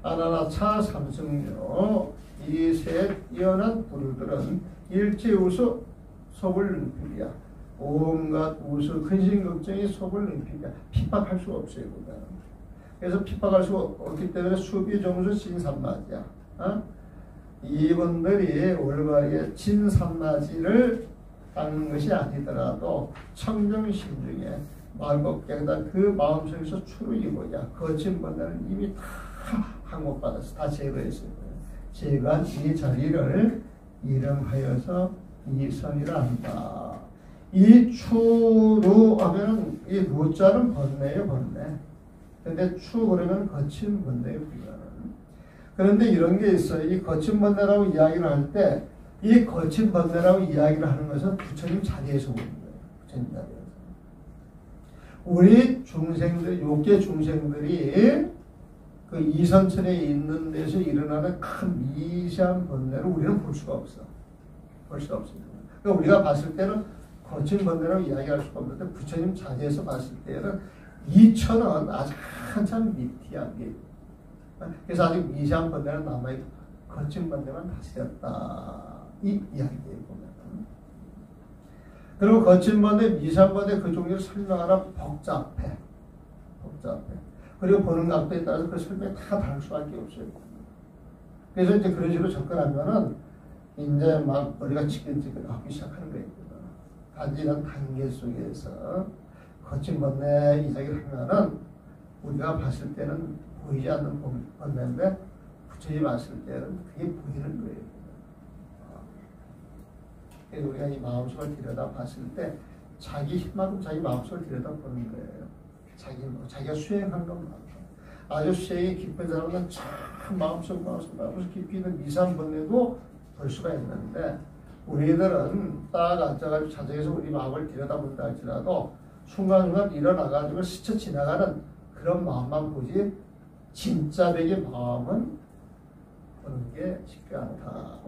아나나 차 삼승류 이 세 뛰어난 부류들은 일체우수 속을 능필이야. 온갖 우수 근심 걱정이 속을 능필이야. 핍박할 수가 없어요. 그래서 핍박할 수가 없기 때문에 수비 정수 진삼마지야. 이분들이 올바르게 진삼마지를 닦는 것이 아니더라도 청정심중에 맑고 깨끗한 그 마음속에서 추루 이루어야 거친 번뇌는 이미 다 항목받아서 다 제거했을 거예요. 제거한 이 자리를 이름하여서 이선이라 한다. 이 추루 하면 이 루자는 번뇌예요. 번뇌. 근데 추 그러면 거친 번뇌에 불과는. 그런데 이런 게 있어요. 이 거친 번뇌라고 이야기를 할 때 이 거친 번뇌라고 이야기를 하는 것은 부처님 자리에서 오는 거예요. 부처님 자리에서. 우리 중생들, 욕계 중생들이 그 이선천에 있는 데서 일어나는 큰 미세한 번뇌를 우리는 볼 수가 없어. 볼 수가 없습니다. 그러니까 우리가 봤을 때는 거친 번뇌라고 이야기할 수가 없는데 부처님 자리에서 봤을 때는 이천은 아주 한참 미티한 게 그래서 아직 미세한 번뇌는 남아있고 거친 번뇌만 다스렸다. 이 이야기에 보면 그리고 거친 번뇌, 미세한 번뇌 그 종류를 설명하라 복잡해. 복잡해. 그리고 보는 각도에 따라서 그 설명이 다 다를 수밖에 없어요. 그래서 이제 그런 식으로 접근하면은 이제 막 머리가 지끈지끈하기 시작하는 거예요. 단지난 단계 속에서 거친 번뇌 이야기를 하면은 우리가 봤을 때는 보이지 않는 번뇌인데 부처님 봤을 때는 그게 보이는 거예요. 그래서 우리가 이 마음속을 들여다 봤을 때 자기 힘만큼 자기 마음속을 들여다 보는 거예요. 자기가 수행한 것만큼. 아주 수행이 깊은 사람은 참 마음속 깊이 있는 미세한 번뇌도 볼 수가 있는데 우리들은 딱 앉아가지고 자정에서 우리 마음을 들여다본다 할지라도 순간순간 일어나가지고 스쳐 지나가는 그런 마음만 보지 진짜 백의 마음은 보는 게 쉽지 않다.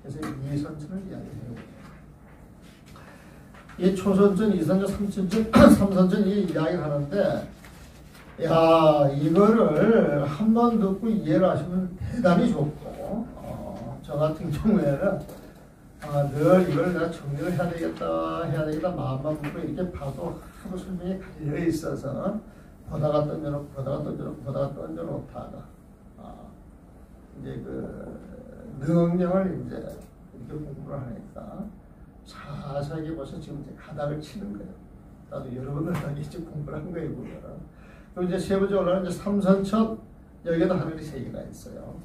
그래서 이선천을 이야기해요. 이 초선천, 이선천, 삼선천 이 이야기를 하는데 야 이거를 한 번 듣고 이해를 하시면 대단히 좋고 저 같은 경우에는 늘 이걸 내가 정리를 해야 되겠다 마음만 먹고 이렇게 봐도 하도 설명이 갈려 있어서 보다가 던져놓고 보다가 던져놓다가 이제 그 능력을 이제 이렇게 공부를 하니까 자세하게 벌써 지금 이제 가닥을 치는 거예요. 나도 여러분들 이제 공부를 한 거예요. 그리고 이제 세 번째 올라가는 이제 삼선천 여기에도 하늘이 세 개가 있어요.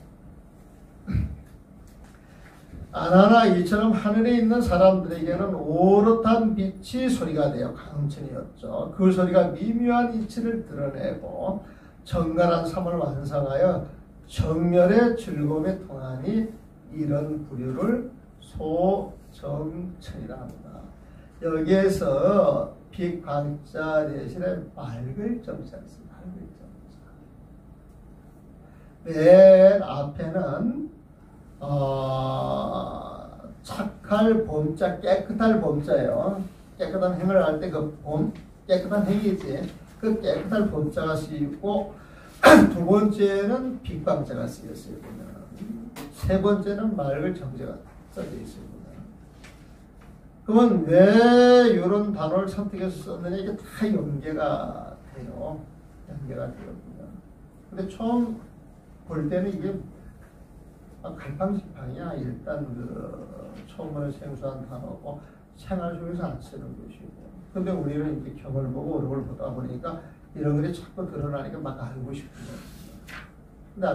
아나나 이처럼 하늘에 있는 사람들에게는 오롯한 빛이 소리가 되어 강천이었죠. 그 소리가 미묘한 이치를 드러내고 정갈한 삶을 완성하여 정멸의 즐거움에 통하니 이런 부류를 소정천이라 합니다. 여기에서 빛광자 대신에 맑을 점자 있습니다. 맑을 점자. 맨 앞에는 착할 봄자, 깨끗할 봄자예요. 깨끗한 행을 할 때 그 봄, 깨끗한 행이지. 그 깨끗할 봄자가 쓰이고 두 번째는 빅광자가 쓰였어요. 세 번째는 맑을 정제가 써져 있어요. 그러면 왜 이런 단어를 선택해서 썼느냐, 이게 다 연계가 돼요. 연계가 되거든요. 근데 처음 볼 때는 이게 갈팡질팡이야. 일단 처음으로 생소한 단어고 생활 속에서 안 쓰는 것이고. 근데 우리는 이제 경을 보고 어록을 보다 보니까 이런 글이 자꾸 드러나니까 막 알고 싶은 거예요. 근데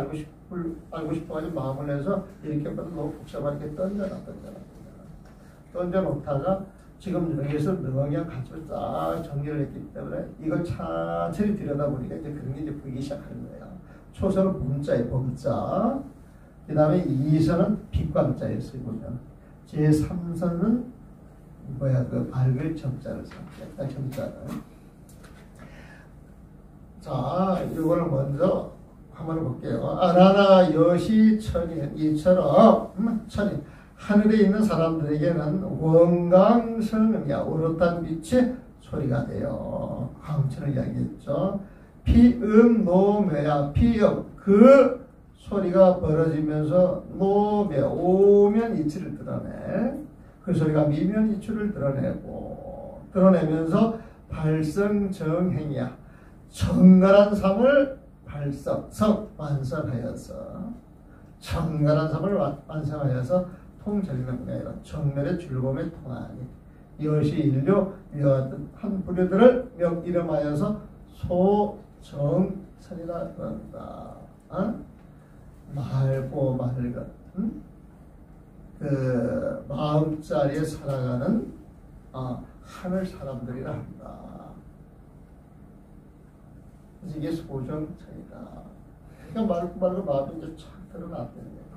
알고 싶어가지고 마음을 내서 이렇게 봐도 너무 복잡하게 던져놓다가 지금 여기에서 명량 가치를 딱 정리를 했기 때문에 이걸 천천히 들여다보니까 이제 그런 게 이제 보이기 시작하는 거예요. 초서는 범자예요, 범자. 그 다음에 2선은 빅광자에 쓰고요. 제3선은 그 밝을 정자를 썼죠. 정자를. 자, 이거를 먼저 한번 볼게요. 아나나 여시 천인, 이처럼 천인. 하늘에 있는 사람들에게는 원광성이야, 오롯한 빛의 소리가 돼요. 광천을 이야기했죠. 피음 노매야, 피음 그 소리가 벌어지면서 노매 오면 이치를 드러내. 그 소리가 미면 이치를 드러내면서 발성정행이야, 정갈한 삶을 완성하여서 정갈한 삶을 완성하여서 통절이라는 게 아니라 정멸의 즐거움에 통하니 이것이 인류 이와 같은 한 부류들을 이름하여서 소정선이라 그런다. 맑고 맑은 그 마음자리에 살아가는 하늘 사람들이라 한다. 그래서 이게 소정선이다. 그러니까 맑고 마음이 이제 착 드러났다는 거예요.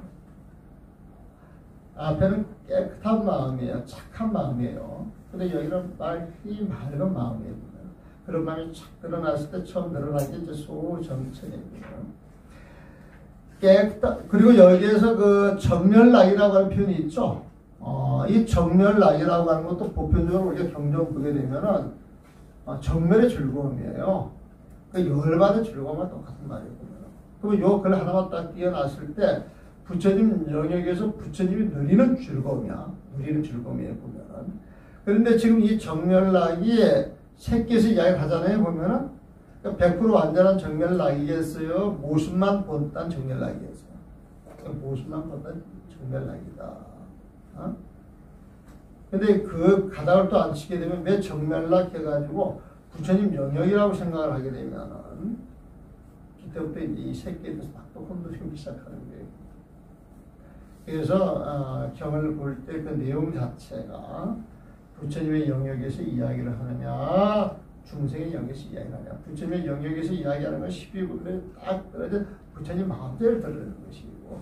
앞에는 깨끗한 마음이에요. 착한 마음이에요. 근데 여기는 맑은 마음이에요. 그런 마음이 착 드러났을 때 처음 드러난 게 이제 소정천입니다. 깨끗한, 그리고 여기에서 그 정멸락이라고 하는 표현이 있죠. 이 정멸락이라고 하는 것도 보편적으로 우리가 경전 보게 되면은 정멸의 즐거움이에요. 그 열받은 즐거움과 똑같은 말이거든요. 그러면 요 글 하나만 딱 띄어놨을 때 부처님 영역에서 부처님이 누리는 즐거움이야. 누리는 즐거움이에요, 보면은. 그런데 지금 이 정멸락이 새끼에서 이야기를 하잖아요, 보면은. 100% 완전한 정멸락이겠어요? 모습만 본딴 정멸락이겠어요? 모습만 본딴 정멸락이다. 근데 그 가닥을 또 안 치게 되면 왜 정멸락 해가지고 부처님 영역이라고 생각을 하게 되면은 그때부터 이제 이 새끼에 대해서 막 또 혼돈시키기 시작하는 거예요. 그래서 경을 볼 때 그 내용 자체가 부처님의 영역에서 이야기를 하느냐, 중생의 영역에서 이야기를 하느냐. 부처님의 영역에서 이야기하는 건 12분에 딱 떨어져 부처님 마음대로 들으는 것이고,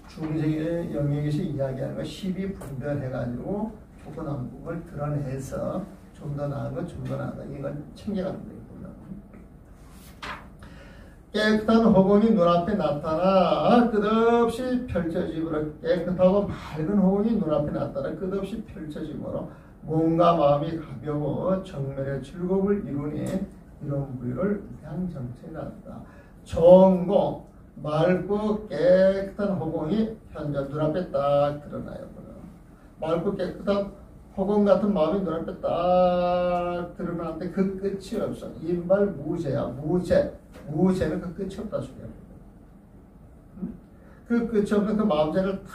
중생의 영역에서 이야기하는 건 12분별해가지고 조건한 부분을 드러내서 좀 더 나은 것, 좀 더 나은 것, 이건 챙겨가는 거예요. 깨끗한 허공이 눈앞에 나타나 끝없이 펼쳐지므로, 깨끗하고 맑은 허공이 눈앞에 나타나 끝없이 펼쳐지므로 몸과 마음이 가벼워 정멸의 즐거움을 이루니 이런 부위를 무량정체한다. 정공, 맑고 깨끗한 허공이 현재 눈앞에 딱 드러나요. 맑고 깨끗한 허공 같은 마음이 눈앞에 딱 드러나는데 그 끝이 없어. 인발 무죄야. 무죄는 그 끝이 없다 소리야. 그 끝이 없는 그 마음자를 탁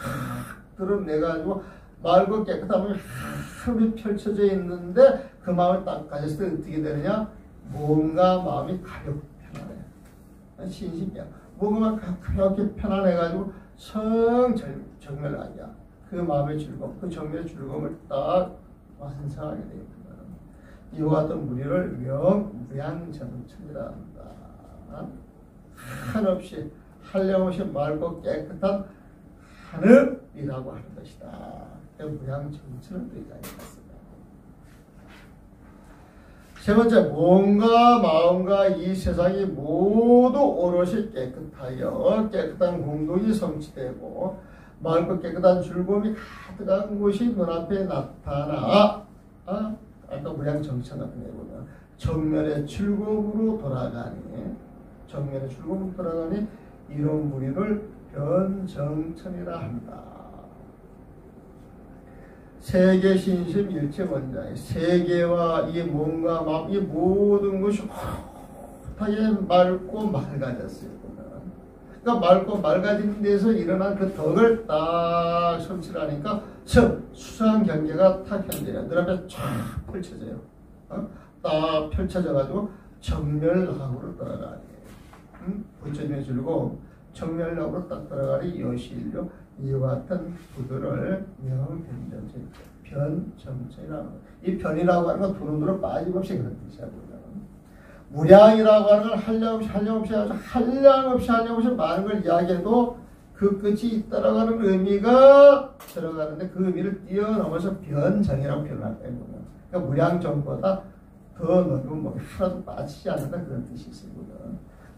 드러내가지고 맑고 깨끗한 마음이 하늘이 펼쳐져 있는데 그 마음을 딱 가졌을 때 어떻게 되느냐? 몸과 마음이 가볍게 편안해. 신신이야. 몸과 가볍게 편안해가지고 정멸락이야. 그 마음의 즐거움, 그 정멸의 즐거움을 딱 완성하게 되거든요. 이와 같은 무리를 무량정천이라 한다. 한없이 한량없이 맑고 깨끗한 하늘이라고 하는 것이다. 무량정천은 또 이야기가 있습니다. 세 번째, 몸과 마음과 이 세상이 모두 오롯이 깨끗하여 깨끗한 공동이 성취되고 맑고 깨끗한 즐거움이 가득한 곳이 눈앞에 나타나 아까 무량정천 같은 데 보면 정멸의 즐거움으로 돌아가니 정면에 즐거움 돌아가니 이런 무리를 변정천이라 한다. 세계 신심 일체 원자의 세계와 이 몸과 마음 이 모든 것이 호하게 맑고 맑아졌어요. 그러니까 맑고 맑아지는 데서 일어난 그 덕을 딱 성취하니까 수상한 경계가 탁 현재야. 눈앞에 쫙 펼쳐져요. 딱 펼쳐져가지고 정멸락으로 들어가니 부처님의 줄고 정멸락으로 딱 들어가니 여실료 이와 같은 부들을 명변전체 변정체라는 이 변이라고 하는 건 두루두루 빠짐없이 그런 뜻이야. 무량이라고 하는 건 한량없이 많은 걸 이야기해도 그 끝이 있다라고 하는 의미가 들어가는데 그 의미를 뛰어넘어서 변정이라고 표현할 거예요. 그러니까 무량정보다 더 넓은 몸이 하나도 빠지지 않는다 그런 뜻이 있어요.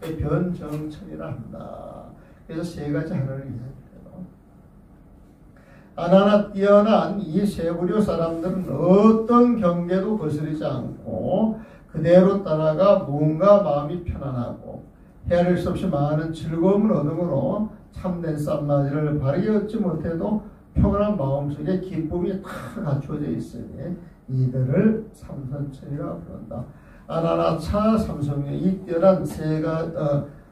변정천이라 한다. 그래서 세 가지 하나를 이야기해요. 하나하나 뛰어난 이 세부류 사람들은 어떤 경계도 거스르지 않고 그대로 따라가 몸과 마음이 편안하고 헤아릴 수 없이 많은 즐거움을 얻음으로 참된 쌈맞이를 바르게 얻지 못해도 평안한 마음속에 기쁨이 다 갖추어져 있으니 이들을 삼선천이라고 부른다. 아나나차 삼성령 이 뛰어난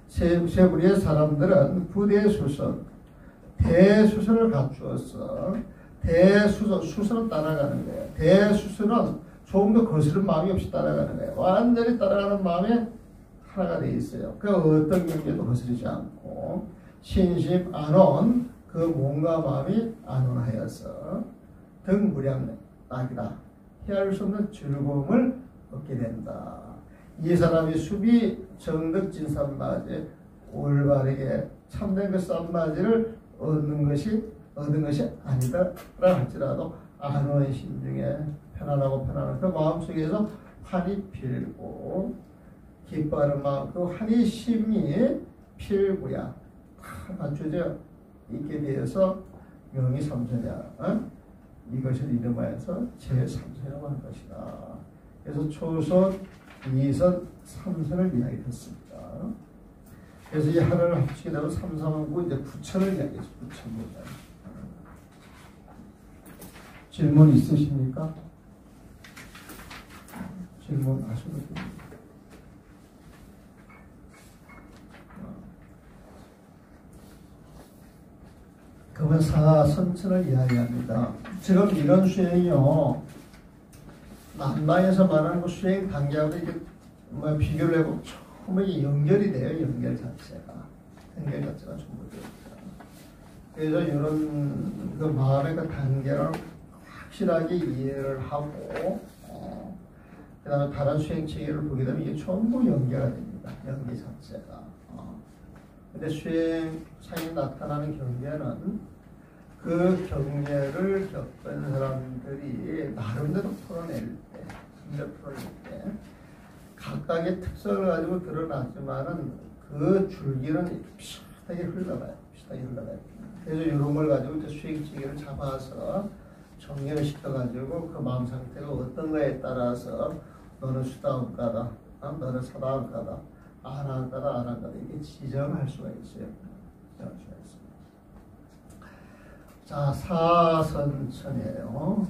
세부리의 사람들은 부대수선 대수선을 갖추었어. 수선은 따라가는 거예요. 대수선은 조금 더 거스른 마음이 없이 따라가는 거예요. 완전히 따라가는 마음에 하나가 돼 있어요. 그 어떤 경계도 거스르지 않고 신심 안온 그 몸과 마음이 안온하여서 등무량락이다. 헤아릴 수 없는 즐거움을 얻게 된다. 이 사람이 수비 정득진삼마지 올바르게 참된 그 쌈마지를 얻은 것이 아니다라 할지라도 안온의 심중에 편안하고 편안한 그 마음속에서 환히 필고 기뻐하는 마음 그 환희 심이 필구야 다 갖춰져 있게 되어서 명이 삼선이야. 이것을 이름하여서 제3선이라고 하는 것이다. 그래서 초선, 2선, 3선을 이야기했습니다. 그래서 이 하나를 합치게 되면 3, 3하고 이제 부처를 이야기했죠. 부처입니다. 질문 있으십니까? 질문 하셔도 됩니다. 그러면 사선천을 이야기합니다. 지금 이런 수행이요. 남방에서 말하는 그 수행 단계하고 이게 뭐 비교를 해보면 처음에 연결이 돼요. 연결 자체가 전부 됩니다. 그래서 이런 그 마음의 그 단계를 확실하게 이해를 하고 그 다음에 다른 수행 체계를 보게 되면 이게 전부 연계가 됩니다. 연계 자체가. 근데 수행상에 나타나는 경계는 그 경계를 겪은 사람들이 나름대로 풀어낼 때 각각의 특성을 가지고 드러났지만은 그 줄기는 비슷하게 흘러가요. 그래서 이런 걸 가지고 이제 수행 체계를 잡아서 정리를 시켜가지고 그 마음 상태가 어떤 거에 따라서 너는 수다음가다, 너는 사다음가다, 안한가다, 안한가다 이렇게 지정할 수가 있어요. 자, 사선천이에요.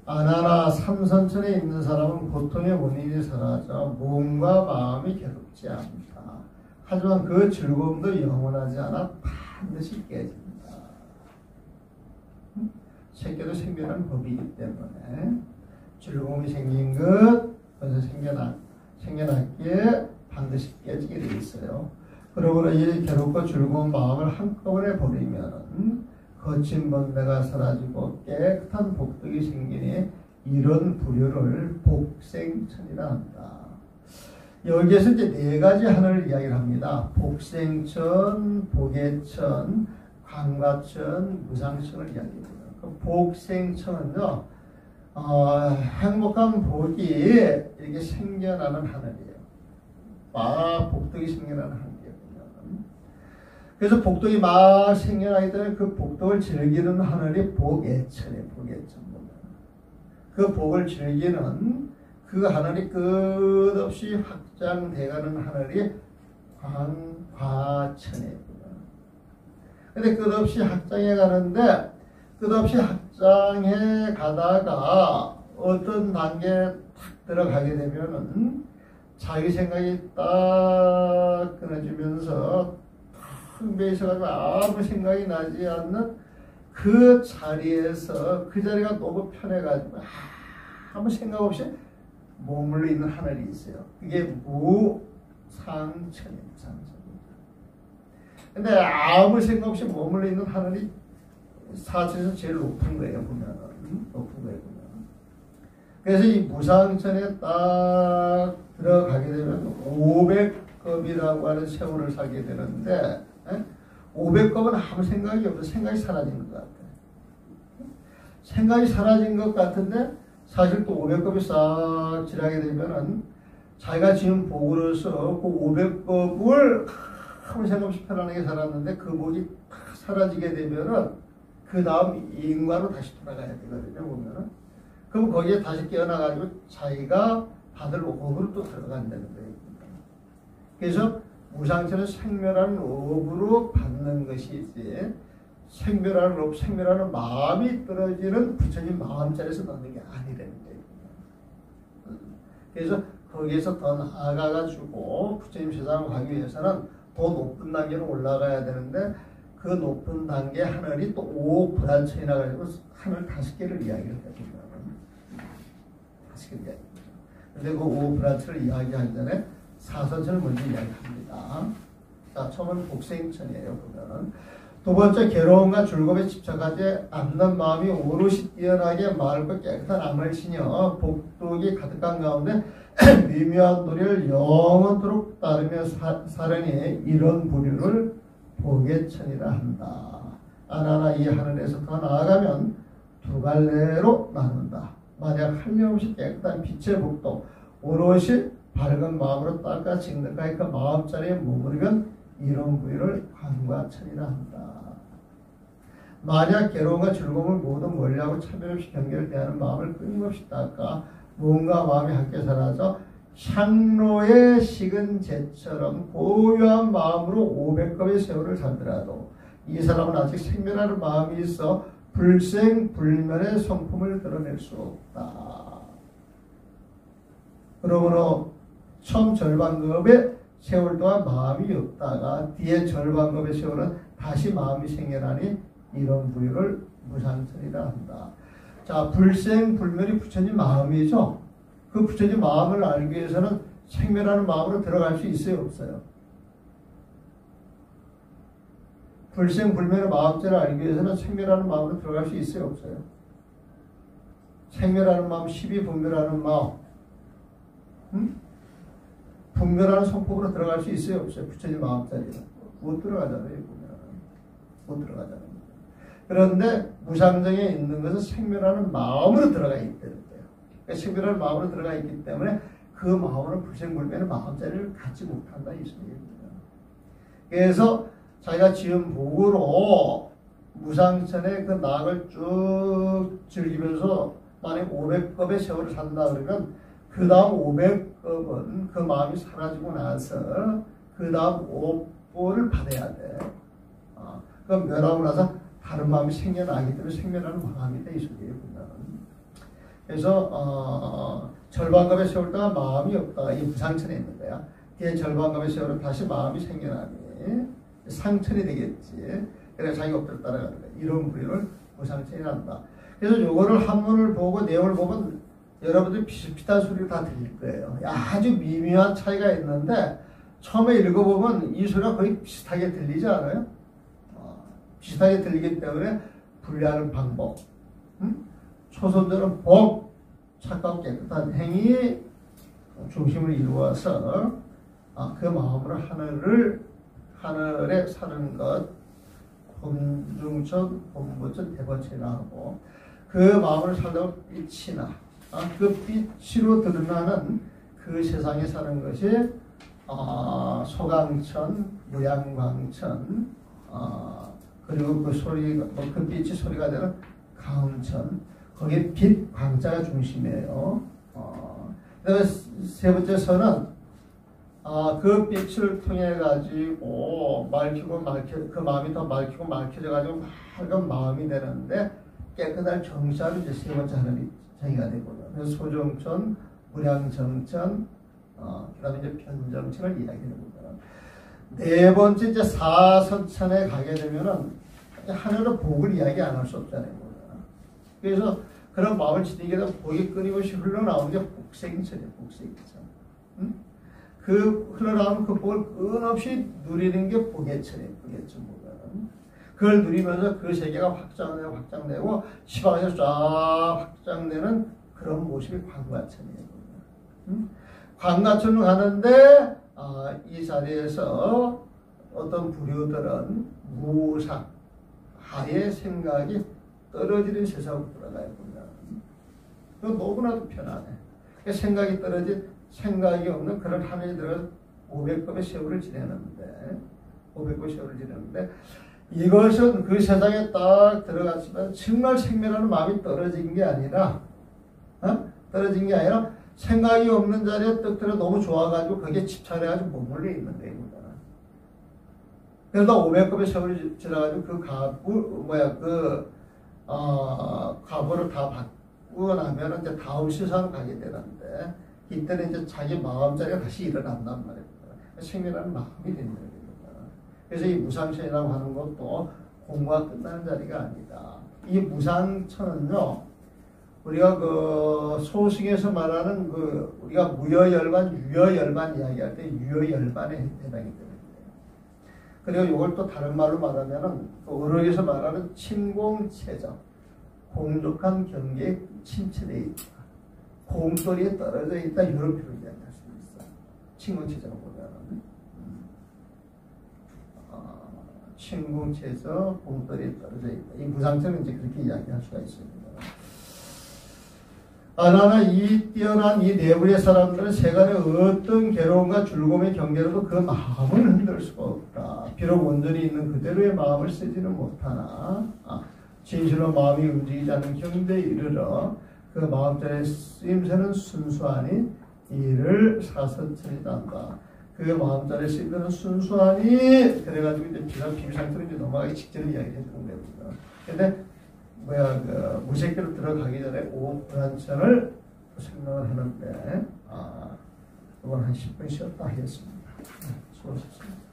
아나나 삼선천에 있는 사람은 고통의 원인이 사라져 몸과 마음이 괴롭지 않다. 하지만 그 즐거움도 영원하지 않아 반드시 깨진다. 세계도 생겨난 법이기 때문에 즐거움이 생긴 것, 그래서 생겨났기에 반드시 깨지게 돼 있어요. 그러고 이 괴롭고 즐거운 마음을 한꺼번에 버리면 거친 번뇌가 사라지고 깨끗한 복덕이 생기니 이런 부류를 복생천이라 한다. 여기에서 이제 네 가지 하늘을 이야기를 합니다. 복생천, 복예천, 광과천, 무상천을 이야기합니다. 그 복생천은요, 행복한 복이 이렇게 생겨나는 하늘이에요. 막 복덕이 생겨나는 하늘이에요. 그래서 복덕이 막 생겨나기 때문에 그 복덕을 즐기는 하늘이 복예천이에요. 복예천. 그 복을 즐기는 그 하늘이 끝없이 확장돼가는 하늘이 과천에. 근데 끝없이 학장에 가는데 끝없이 학장에 가다가 어떤 단계에 탁 들어가게 되면은 자기 생각이 딱 끊어지면서 탁 매있어가지고 아무 생각이 나지 않는 그 자리에서 그 자리가 너무 편해가지고 아무 생각 없이 머물러 있는 하늘이 있어요. 그게 무상천이에요. 무상천. 근데 아무 생각 없이 머물러 있는 하늘이 사천에서 제일 높은 거예요. 보면은 높은 거예요. 보면. 그래서 이 무상천에 딱 들어가게 되면 500급이라고 하는 세월을 살게 되는데 500급은 아무 생각이 없어. 생각이 사라진 것 같아요. 생각이 사라진 것 같은데 사실 또 500급이 싹 지나게 되면은 자기가 지금 복으로서 그 500급을 아무 생각 없이 편안하게 살았는데 그 복이 탁 사라지게 되면은 그 다음 인과로 다시 돌아가야 되거든요. 보면은 그럼 거기에 다시 깨어나가지고 자기가 받을 업으로 또 들어간다는 거예요. 그래서 무상천은 생멸하는 업으로 받는 것이지 생멸하는 업, 생멸하는 마음이 떨어지는 부처님 마음자리에서 넣는 게 아니라는 거예요. 그래서 거기에서 더 나아가가지고 부처님 세상을 가기 위해서는 더 높은 단계로 올라가야 되는데 그 높은 단계 하늘이 또 5불안천이나 가지고 하늘 5개를 이야기를 해줍니다. 5개를 이야기합니다. 근데 그 5불안천을 이야기하기 전에 사선천을 먼저 이야기합니다. 자, 처음은 복생천이에요. 보면은 두 번째 괴로움과 즐거움에 집착하지 않는 마음이 오롯이 뛰어나게 맑고 깨끗한 암을 지녀 복덕이 가득한 가운데 미묘한 도리를 영원토록 따르며 사령이 이런 부류를 보게천이라 한다. 하나하나 이 하늘에서 더 나아가면 두 갈래로 나눈다. 만약 한량없이 깨끗한 빛의 복도 오롯이 밝은 마음으로 닦아 징득하게 그 마음자리에 머무르면 이런 부위를 관과천이라 한다. 만약 괴로움과 즐거움을 모두 멀리하고 차별없이 경계를 대하는 마음을 끊임없이 닦아 몸과 마음이 함께 사라져 향로에 식은 재처럼 고요한 마음으로 500급의 세월을 살더라도 이 사람은 아직 생멸하는 마음이 있어 불생불멸의 성품을 드러낼 수 없다. 그러므로 처음 절반급의 세월 동안 마음이 없다가 뒤에 절반급의 세월은 다시 마음이 생겨나니 이런 부유를 무상천이라 한다. 자, 불생불멸이 부처님 마음이죠. 그 부처님 마음을 알기 위해서는 생멸하는 마음으로 들어갈 수 있어요, 없어요? 불생불멸의 마음자를 알기 위해서는 생멸하는 마음으로 들어갈 수 있어요, 없어요? 생멸하는 마음, 시비분별하는 마음, 분별하는 성품으로 들어갈 수 있어요, 없어요? 부처님 마음자리는 못 들어가잖아요, 보면 못 들어가잖아요. 그런데 무상정에 있는 것은 생멸하는 마음으로 들어가 있다는 거예요. 그러니까 생멸하는 마음으로 들어가 있기 때문에 그 마음으로 불생불멸의 마음자리를 갖지 못한다 이 소리입니다. 그래서 자기가 지은 복으로 무상천의 그 낙을 쭉 즐기면서 만약 500급의 세월을 산다 그러면 그 다음 500급은 그 마음이 사라지고 나서 그 다음 5보를 받아야 돼. 그럼 멸하고 나서 다른 마음이 생겨나기 때문에 생겨나는 마음이다 이 소리예요. 그래서 절반급의 세월 동안 마음이 없다가 이 무상천에 있는 거야. 뒤에 절반급의 세월은 다시 마음이 생겨나니 상천이 되겠지. 그래서 자기 업대로 따라가는 거야. 이런 부류를 무상천이 한다. 그래서 요거를 한문을 보고 내용을 보면 여러분들이 비슷비슷한 소리를 다 들릴 거예요. 아주 미묘한 차이가 있는데 처음에 읽어보면 이 소리가 거의 비슷하게 들리지 않아요? 비슷하게 들리기 때문에 분리하는 방법. 초선들은 복, 착하고 깨끗한 행위 중심을 이루어서 그 마음으로 하늘에 사는 것 본중천, 본보천, 대본천이라 하고 그 마음을 살다가 빛이 나. 그 빛으로 드러나는 그 세상에 사는 것이 소강천, 무양광천, 그리고 그 소리, 그 빛이 소리가 되는 가음천. 거기에 빛, 광자가 중심이에요. 그다음에 세 번째 선은 그 빛을 통해 가지고 그 마음이 더 맑히고 맑혀져 가지고 맑은 마음이 되는데 깨끗한 정자로 이제 세 번째 하늘이 정의가 되거든요. 그래서 소정천, 무량정천, 그다음에 이제 편정천을 이야기하는 거잖아요. 네 번째 이제 사선천에 가게 되면은 하늘은 복을 이야기 안 할 수 없잖아요. 그래서 그런 마음을 지니게 되면 복이 끊임없이 흘러나오는 게 복생천이에요. 복생천. 그 흘러나오는 그 복을 끊임없이 누리는 게 복예천이에요. 복예천보다는. 그걸 누리면서 그 세계가 확장되고 시방에서 쫙 확장되는 그런 모습이 광가천이에요. 광가천을 가는데 이 자리에서 어떤 부류들은 무상 하의 생각이 떨어지는 세상으로 들어가야 된다. 그건 너무나도 편안해. 생각이 떨어진 생각이 없는 그런 하늘이 들어서 500겁의 세월을 지내는데 이것은 그 세상에 딱 들어갔으면 정말 생명하는 마음이 떨어진 게 아니라 생각이 없는 자리에 떡들어 너무 좋아가지고 거기에 집착해가지고 머물러 있는 거예요. 그러다 500겁의 세월이 지나가지고 그 가부를 다 바꾸고 나면 이제 다음 세상으로 가게 되는데 이때는 이제 자기 마음자리가 다시 일어난단 말이에요. 생명하는 마음이 되는 거예요. 그래서 이 무상천이라고 하는 것도 공부가 끝나는 자리가 아니다. 이 무상천은요, 우리가 그 소승에서 말하는 우리가 무여열반, 유여열반 이야기할 때 유여열반에 해당이 됩니다. 그리고 이걸 또 다른 말로 말하면은 어록에서 말하는 침공체적, 공족한 경계에 침체되어 있다. 공소리에 떨어져 있다. 이런 표현을 이야기할 수 있어요. 침공체적보다는 침공체적, 공소리에 떨어져 있다. 이 무상천은 이제 그렇게 이야기할 수가 있습니다. 나는 이 뛰어난 이 내부의 사람들은 세간의 어떤 괴로움과 즐거움의 경계로도 그 마음을 흔들 수가 없다. 비록 온전히 있는 그대로의 마음을 쓰지는 못하나 진실로 마음이 움직이지 않는 경대에 이르러 그 마음자리의 쓰임새는 순수하니 이를 사선천이다 한다. 그 마음자리의 쓰임새는 순수하니 그래가지고 이제 비상처럼 이제 넘어가기 직전에 이야기를 해주는 겁니다. 근데 무색계로 들어가기 전에 오불안천을 생각을 하는데 이건 한 10분 쉬었다 하겠습니다. 수고하셨습니다.